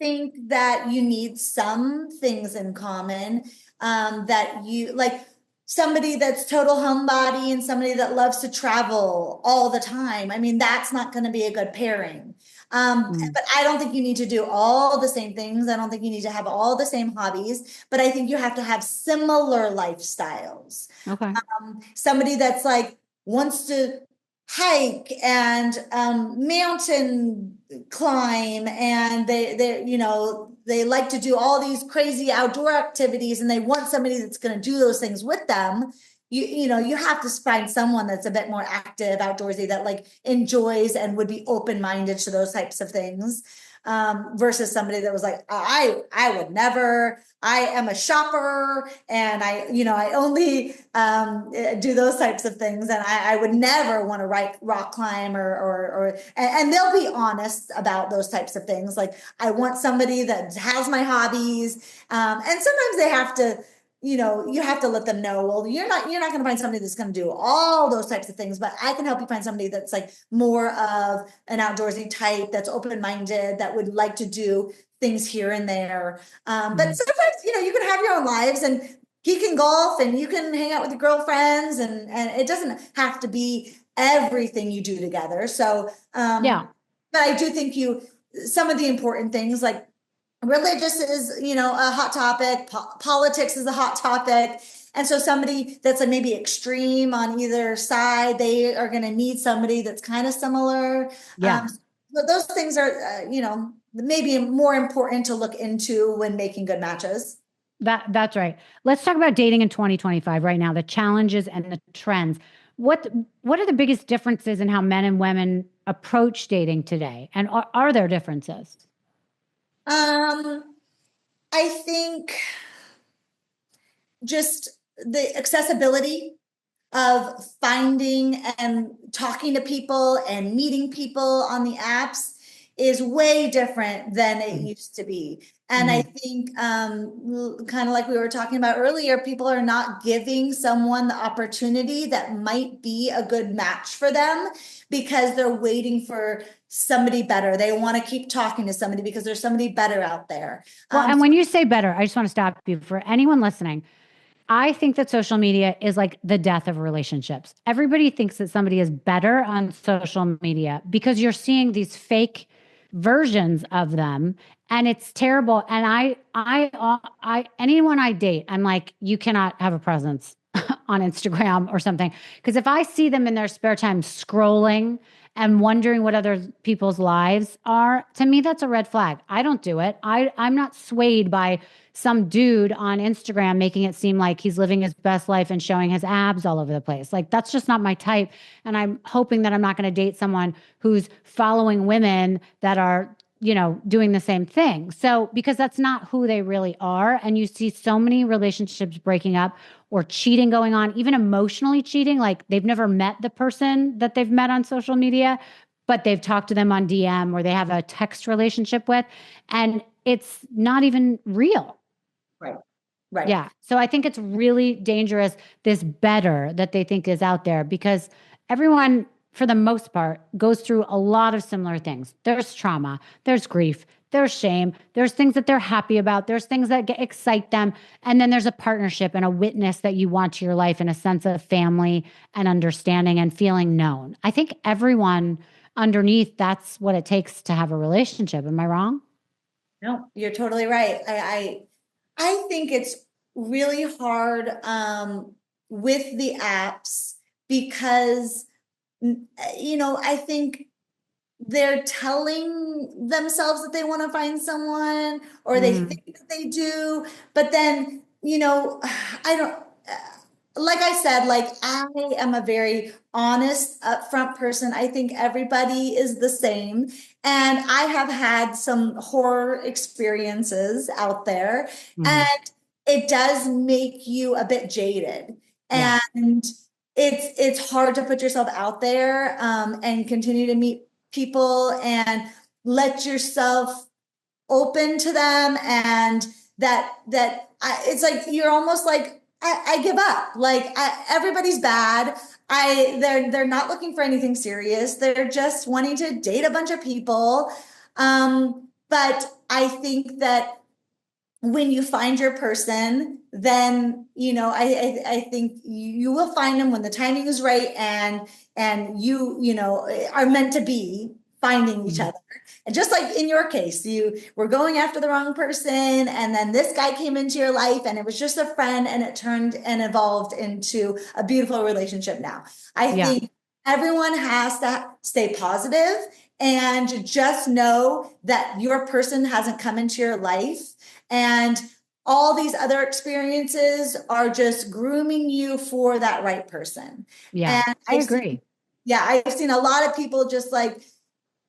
S2: think that you need some things in common, that you like somebody that's total homebody and somebody that loves to travel all the time. I mean, that's not going to be a good pairing.
S1: Mm,
S2: But I don't think you need to do all the same things. I don't think you need to have all the same hobbies, but I think you have to have similar lifestyles.
S1: okay.
S2: Somebody that's like wants to hike and mountain climb, and they like to do all these crazy outdoor activities, and they want somebody that's going to do those things with them. You have to find someone that's a bit more active, outdoorsy, that like enjoys and would be open-minded to those types of things, versus somebody that was like, I would never. I am a shopper, and I only do those types of things, and I would never want to rock climb, and they'll be honest about those types of things. Like, I want somebody that has my hobbies, and sometimes they have to. You have to let them know, well, you're not going to find somebody that's going to do all those types of things, but I can help you find somebody that's like more of an outdoorsy type, that's open-minded, that would like to do things here and there. But
S1: Mhm.
S2: sometimes, you can have your own lives, and he can golf and you can hang out with your girlfriends, and it doesn't have to be everything you do together. So,
S1: Yeah.
S2: but I do think some of the important things, like religious is, a hot topic, politics is a hot topic. And so somebody that's like maybe extreme on either side, they are going to need somebody that's kind of similar.
S1: Yeah.
S2: But those things are, maybe more important to look into when making good matches.
S1: That's right. Let's talk about dating in 2025 right now, the challenges and the trends. What what are the biggest differences in how men and women approach dating today? And are there differences?
S2: Um, I think just the accessibility of finding and talking to people and meeting people on the apps is way different than it
S1: Mhm.
S2: used to be. And I
S1: Mhm.
S2: think, kind of like we were talking about earlier, people are not giving someone the opportunity that might be a good match for them because they're waiting for somebody better. They want to keep talking to somebody because there's somebody better out there.
S1: Well, and when you say better, I just want to stop you for anyone listening. I think that social media is like the death of relationships. Everybody thinks that somebody is better on social media because you're seeing these fake versions of them and it's terrible. And anyone I date, I'm like, you cannot have a presence on Instagram or something. Because if I see them in their spare time scrolling and wondering what other people's lives are, to me, that's a red flag. I don't do it. I'm not swayed by some dude on Instagram making it seem like he's living his best life and showing his abs all over the place. Like, that's just not my type. And I'm hoping that I'm not going to date someone who's following women that are, doing the same thing. So, because that's not who they really are. And you see so many relationships breaking up or cheating going on, even emotionally cheating. Like, they've never met the person that they've met on social media, but they've talked to them on DM or they have a text relationship with. And it's not even real.
S2: Right, right.
S1: Yeah. So I think it's really dangerous, this better that they think is out there because everyone, for the most part, goes through a lot of similar things. There's trauma, there's grief, there's shame, there's things that they're happy about, there's things that excite them. And then there's a partnership and a witness that you want to your life and a sense of family and understanding and feeling known. I think everyone underneath, that's what it takes to have a relationship. Am I wrong?
S2: No, you're totally right. I think it's really hard with the apps because I think they're telling themselves that they want to find someone or they
S1: Mm,
S2: think that they do, but then, I don't, like I said, like I am a very honest, upfront person. I think everybody is the same. And I have had some horror experiences out there,
S1: mhm.
S2: and it does make you a bit jaded.
S1: Yeah.
S2: And it's hard to put yourself out there and continue to meet people and let yourself open to them and it's like you're almost like I give up like everybody's bad. They're not looking for anything serious. They're just wanting to date a bunch of people. But I think that when you find your person, then I think you will find them when the timing is right, and you are meant to be finding each
S1: Mhm.
S2: other. And just like in your case, you were going after the wrong person, and then this guy came into your life, and it was just a friend, and it turned and evolved into a beautiful relationship now. I
S1: Yeah.
S2: think everyone has to stay positive and just know that your person hasn't come into your life, and all these other experiences are just grooming you for that right person.
S1: Yeah.
S2: And
S1: I agree.
S2: I've seen a lot of people just like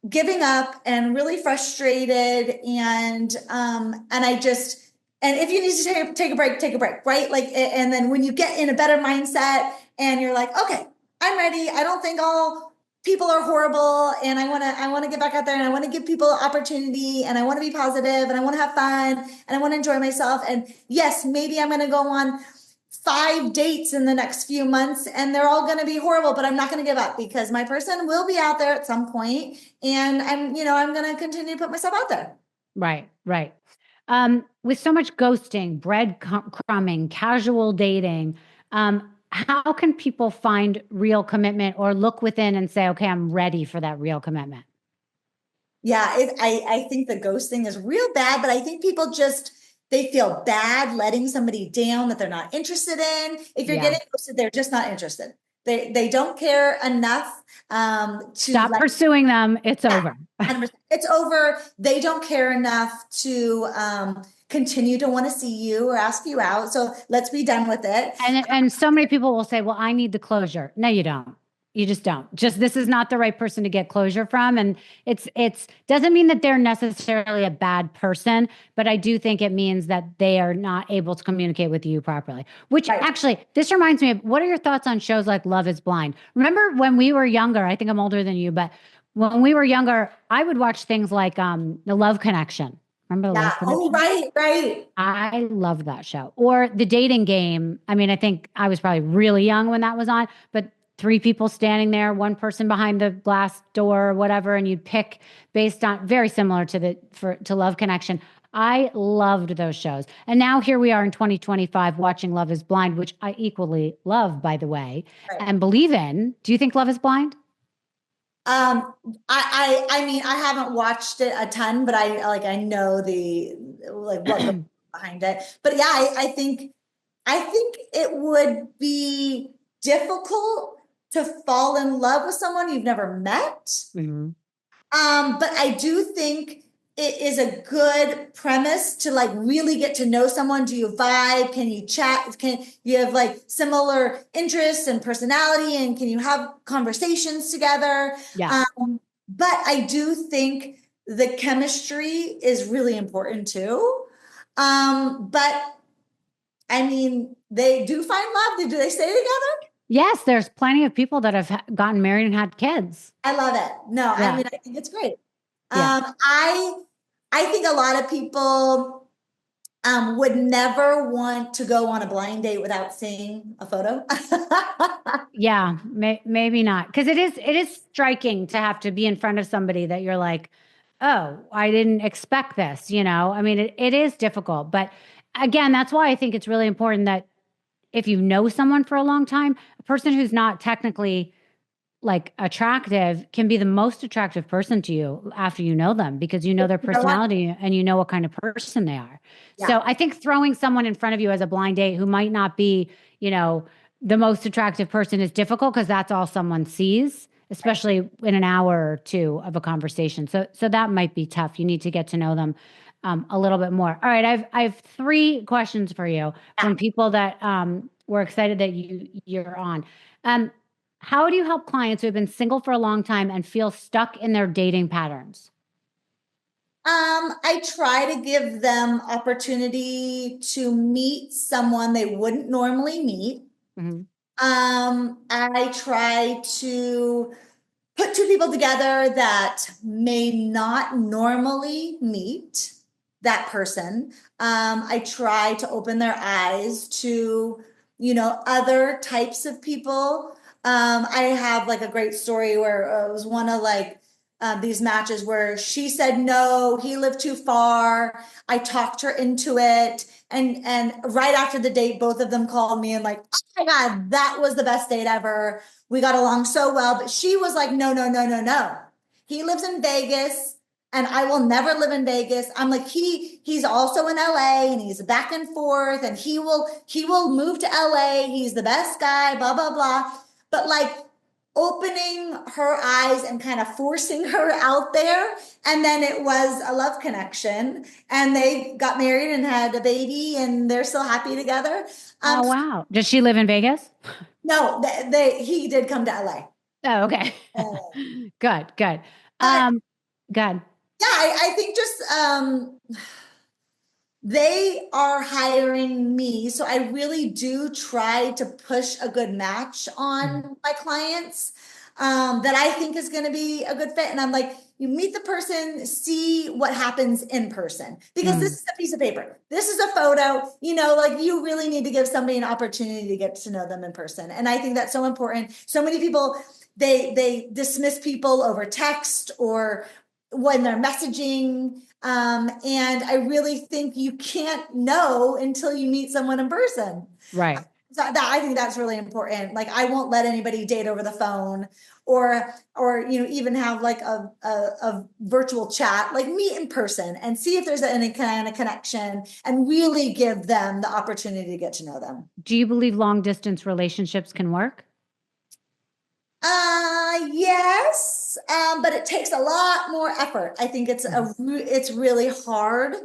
S2: giving up and really frustrated. And I just, and if you need to take a break, right? Like, and then when you get in a better mindset and you're like, okay, I'm ready. I don't think all people are horrible. And I want to get back out there and I want to give people opportunity and I want to be positive and I want to have fun and I want to enjoy myself. And yes, maybe I'm going to go on 5 dates in the next few months and they're all going to be horrible, but I'm not going to give up because my person will be out there at some point, and I'm going to continue to put myself out there.
S1: Right, right. With so much ghosting, breadcrumbing, casual dating, how can people find real commitment or look within and say, okay, I'm ready for that real commitment?
S2: Yeah, I think the ghosting is real bad, but I think people just they feel bad letting somebody down that they're not interested in. If you're
S1: Yeah.
S2: getting ghosted, they're just not interested. They don't care enough to
S1: Stop
S2: let.
S1: pursuing them. It's
S2: Yeah,
S1: over.
S2: 100%. It's over. They don't care enough to continue to want to see you or ask you out. So let's be done with it.
S1: And so many people will say, "Well, I need the closure." No, you don't. You just don't. Just this is not the right person to get closure from. And it's doesn't mean that they're necessarily a bad person, but I do think it means that they are not able to communicate with you properly. Which
S2: Right.
S1: actually, this reminds me of what are your thoughts on shows like Love is Blind? Remember when we were younger, I think I'm older than you, but when we were younger, I would watch things like The Love Connection. Remember The
S2: Yeah.
S1: Love
S2: Oh,
S1: Connection?
S2: right, right.
S1: I love that show. Or The Dating Game. I mean, I think I was probably really young when that was on, but three people standing there, one person behind the glass door or whatever, and you'd pick based on very similar to to Love Connection. I loved those shows. And now here we are in 2025 watching Love is Blind, which I equally love, by the way,
S2: Right.
S1: and believe in. Do you think Love is Blind?
S2: I mean, I haven't watched it a ton, but I know the like what goes behind it. But yeah, I think it would be difficult to fall in love with someone you've never met.
S1: Mhm.
S2: But I do think it is a good premise to like really get to know someone. Do you vibe? Can you chat? Can you have like similar interests and personality? And can you have conversations together?
S1: Yes.
S2: But I do think the chemistry is really important too. But I mean, they do find love. Do they stay together?
S1: Yes, there's plenty of people that have gotten married and had kids.
S2: I love it. No, I
S1: Yeah.
S2: mean, I think it's great.
S1: Yeah.
S2: I think a lot of people would never want to go on a blind date without seeing a photo.
S1: Yeah, maybe not. Because it is striking to have to be in front of somebody that you're like, oh, I didn't expect this, you know? I mean, it is difficult. But again, that's why I think it's really important that if you know someone for a long time, a person who's not technically like attractive can be the most attractive person to you after you know them because you know their
S2: You know what?
S1: personality and you know what kind of person they are.
S2: Yeah.
S1: So I think throwing someone in front of you as a blind date who might not be, you know, the most attractive person is difficult because that's all someone sees, especially in an hour or two of a conversation. So that might be tough. You need to get to know them a little bit more. All right, I have three questions for you
S2: Yeah.
S1: from people that were excited that you're on. Um, how do you help clients who have been single for a long time and feel stuck in their dating patterns?
S2: I try to give them opportunity to meet someone they wouldn't normally meet.
S1: Mhm.
S2: I try to put two people together that may not normally meet that person. I try to open their eyes to, other types of people. I have like a great story where it was one of like these matches where she said no, he lived too far. I talked her into it. And right after the date, both of them called me and like, oh my God, that was the best date ever. We got along so well, but she was like, no, no, no, no, no. He lives in Vegas and I will never live in Vegas. I'm like, he's also in LA and he's back and forth and he will move to LA. He's the best guy, blah, blah, blah. But like opening her eyes and kind of forcing her out there. And then it was a love connection and they got married and had a baby and they're still happy together.
S1: Oh, wow. Does she live in Vegas?
S2: No, he did come to LA.
S1: Oh, okay. Good, good.
S2: But
S1: Good.
S2: yeah, I think just they are hiring me. So I really do try to push a good match
S1: Mhm.
S2: on my clients that I think is going to be a good fit. And I'm like, you meet the person, see what happens in person because this
S1: Mm.
S2: is a piece of paper. This is a photo, like you really need to give somebody an opportunity to get to know them in person. And I think that's so important. So many people, they dismiss people over text or when they're messaging. And I really think you can't know until you meet someone in person.
S1: Right.
S2: So I think that's really important. Like I won't let anybody date over the phone or even have like a virtual chat, like meet in person and see if there's any kind of connection and really give them the opportunity to get to know them.
S1: Do you believe long distance relationships can work?
S2: Yes, but it takes a lot more effort. I think it's
S1: Mhm.
S2: it's really hard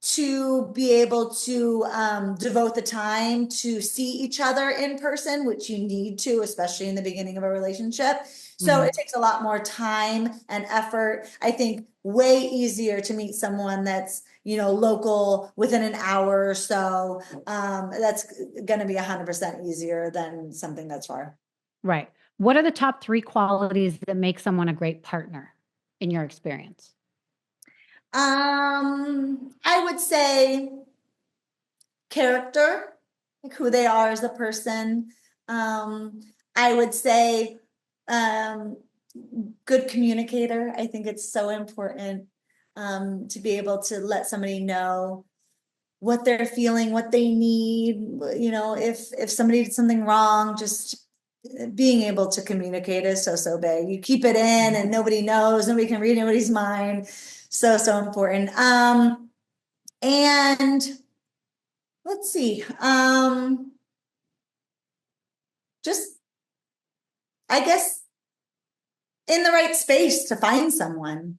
S2: to be able to devote the time to see each other in person, which you need to, especially in the beginning of a relationship. So it takes a lot more time and effort. I think way easier to meet someone that's, local within an hour or so. That's going to be 100% easier than something that's far.
S1: Right. What are the top 3 qualities that make someone a great partner in your experience?
S2: I would say character, like who they are as a person. I would say good communicator. I think it's so important to be able to let somebody know what they're feeling, what they need. If somebody did something wrong, just being able to communicate is so big. You keep it in and nobody knows, nobody can read anybody's mind. So important. And let's see. Just, I guess, in the right space to find someone.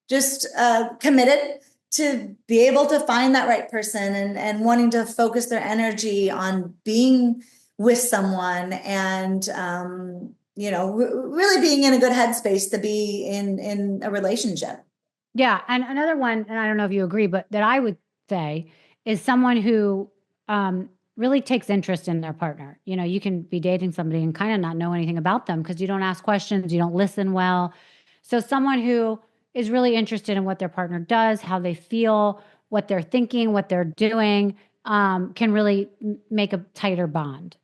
S2: Just committed to be able to find that right person and wanting to focus their energy on being with someone and really being in a good headspace to be in a relationship.
S1: Yeah. And another one, and I don't know if you agree, but that I would say is someone who really takes interest in their partner. You can be dating somebody and kind of not know anything about them because you don't ask questions, you don't listen well. So someone who is really interested in what their partner does, how they feel, what they're thinking, what they're doing, can really make a tighter bond.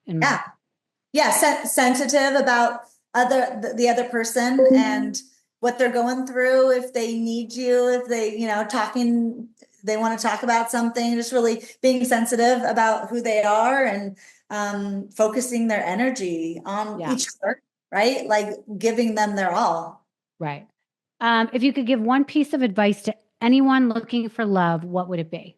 S2: Sensitive about the other person and what they're going through. If they need you, if they they want to talk about something, just really being sensitive about who they are and focusing their energy on each other, right? Like giving them their all.
S1: Right. If you could give one piece of advice to anyone looking for love, what would it be?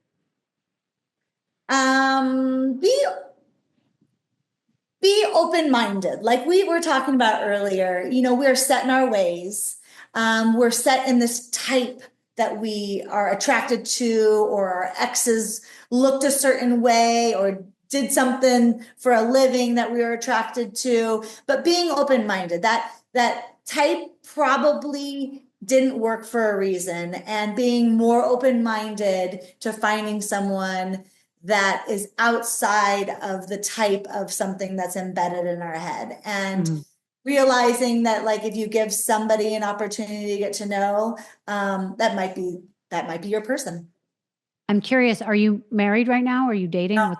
S2: Be open-minded. Like we were talking about earlier, we're set in our ways. We're set in this type that we are attracted to, or our exes looked a certain way or did something for a living that we were attracted to. But being open-minded, that type probably didn't work for a reason, and being more open-minded to finding someone that is outside of the type of something that's embedded in our head, and realizing that, like, if you give somebody an opportunity to get to know, that might be your person.
S1: I'm curious, are you married right now? Are you dating?
S2: No,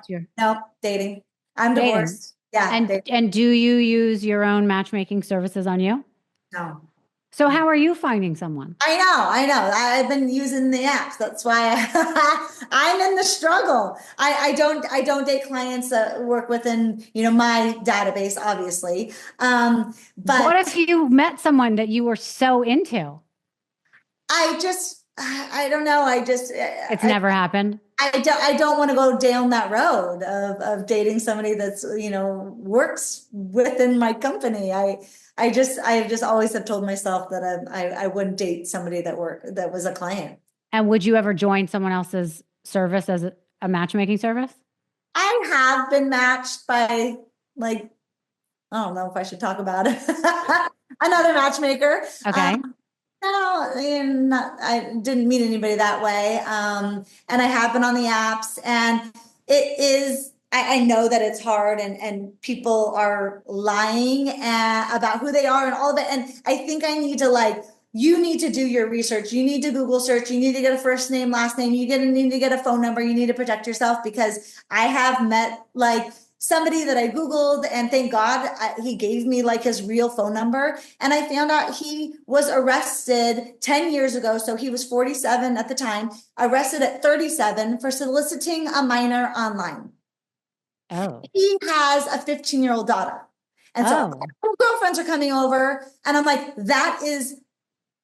S2: dating. I'm divorced. Yeah.
S1: And do you use your own matchmaking services on you?
S2: No.
S1: So how are you finding someone?
S2: I know. I've been using the apps. That's why I'm in the struggle. I don't date clients that work within, my database, obviously. But
S1: what if you met someone that you were so into?
S2: I don't know.
S1: It's never happened.
S2: I don't want to go down that road of dating somebody that's, works within my company. I just always have told myself that I wouldn't date somebody that was a client.
S1: And would you ever join someone else's service as a matchmaking service?
S2: I have been matched by, like, I don't know if I should talk about it. Another matchmaker.
S1: Okay.
S2: No, I didn't meet anybody that way. And I have been on the apps, and it is, I know that it's hard, and people are lying about who they are and all of it. And I think I need to, you need to do your research. You need to Google search. You need to get a first name, last name. You need to get a phone number. You need to protect yourself, because I have met somebody that I Googled, and thank God he gave me his real phone number. And I found out he was arrested 10 years ago. So he was 47 at the time, arrested at 37 for soliciting a minor online.
S1: Oh.
S2: He has a 15-year-old daughter. And so girlfriends are coming over, and I'm like, that is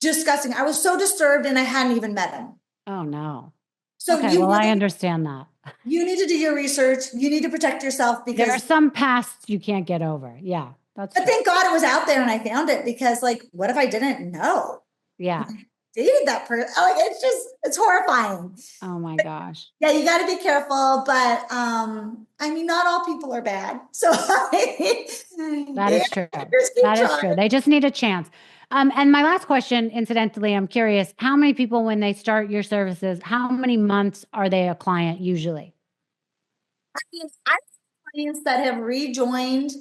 S2: disgusting. I was so disturbed, and I hadn't even met him.
S1: Oh, no.
S2: So
S1: I understand that.
S2: You need to do your research. You need to protect yourself, because
S1: there are some pasts you can't get over. Yeah.
S2: But thank God it was out there and I found it, because what if I didn't know?
S1: Yeah.
S2: dated that person. Like, it's horrifying.
S1: Oh my gosh.
S2: Yeah, you got to be careful, but I mean, not all people are bad. So
S1: That is true.
S2: just keep
S1: That is
S2: trying.
S1: true. They just need a chance. And my last question, incidentally, I'm curious, how many people, when they start your services, how many months are they a client usually?
S2: I mean, I have clients that have rejoined.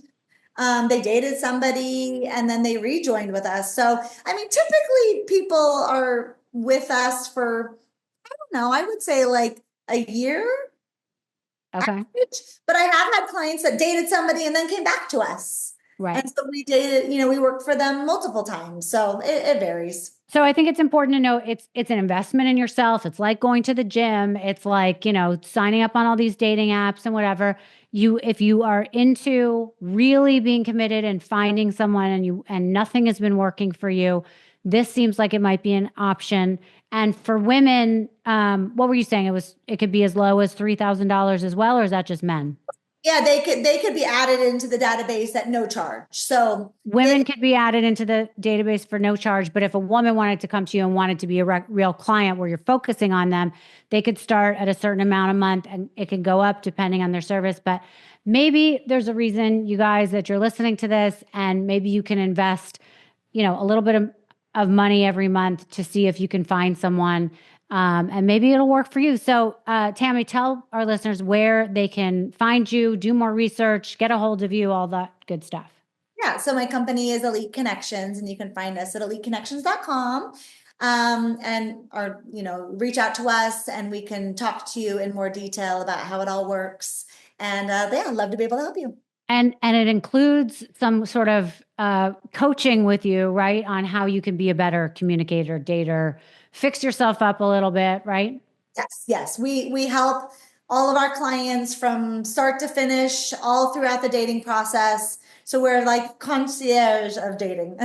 S2: They dated somebody and then they rejoined with us. So, I mean, typically people are with us for, I don't know, I would say like a year.
S1: Okay.
S2: But I have had clients that dated somebody and then came back to us.
S1: Right.
S2: And so we dated, we worked for them multiple times. So it varies.
S1: So I think it's important to know it's an investment in yourself. It's like going to the gym. It's like, signing up on all these dating apps and whatever. If you are into really being committed and finding someone and nothing has been working for you, this seems like it might be an option. And for women, what were you saying? It could be as low as $3,000 as well, or is that just men?
S2: Yeah, they could be added into the database at no charge. So
S1: women could be added into the database for no charge. But if a woman wanted to come to you and wanted to be a real client where you're focusing on them, they could start at a certain amount a month and it can go up depending on their service. But maybe there's a reason, you guys, that you're listening to this, and maybe you can invest, a little bit of money every month to see if you can find someone. And maybe it'll work for you. So, Tammy, tell our listeners where they can find you, do more research, get a hold of you, all that good stuff.
S2: Yeah. So my company is Elite Connections, and you can find us at eliteconnections.com. Reach out to us and we can talk to you in more detail about how it all works. And I'd love to be able to help you.
S1: And it includes some sort of coaching with you, right, on how you can be a better communicator, dater, fix yourself up a little bit, right?
S2: Yes. We help all of our clients from start to finish, all throughout the dating process. So we're like concierge of dating.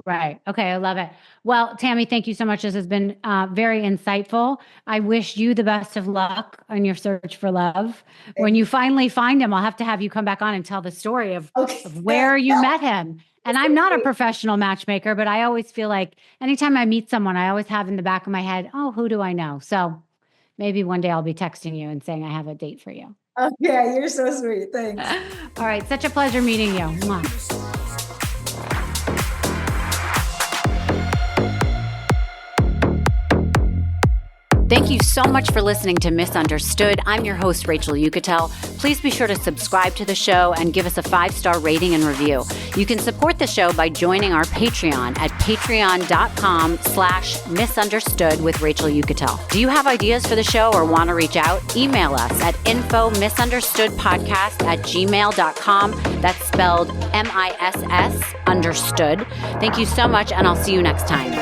S1: Right. Okay. I love it. Well, Tammy, thank you so much. This has been very insightful. I wish you the best of luck on your search for love. When you finally find him, I'll have to have you come back on and tell the story of where you met him. And I'm not a professional matchmaker, but I always feel like anytime I meet someone, I always have in the back of my head, oh, who do I know? So maybe one day I'll be texting you and saying I have a date for you.
S2: Oh, yeah, you're so sweet. Thanks.
S1: All right. Such a pleasure meeting you. Mwah. Thank you so much for listening to Misunderstood. I'm your host, Rachel Yucatel. Please be sure to subscribe to the show and give us a 5-star rating and review. You can support the show by joining our Patreon at patreon.com/misunderstood with Rachel Yucatel. Do you have ideas for the show or want to reach out? Email us at info misunderstoodpodcast@gmail.com. That's spelled MISS understood. Thank you so much, and I'll see you next time.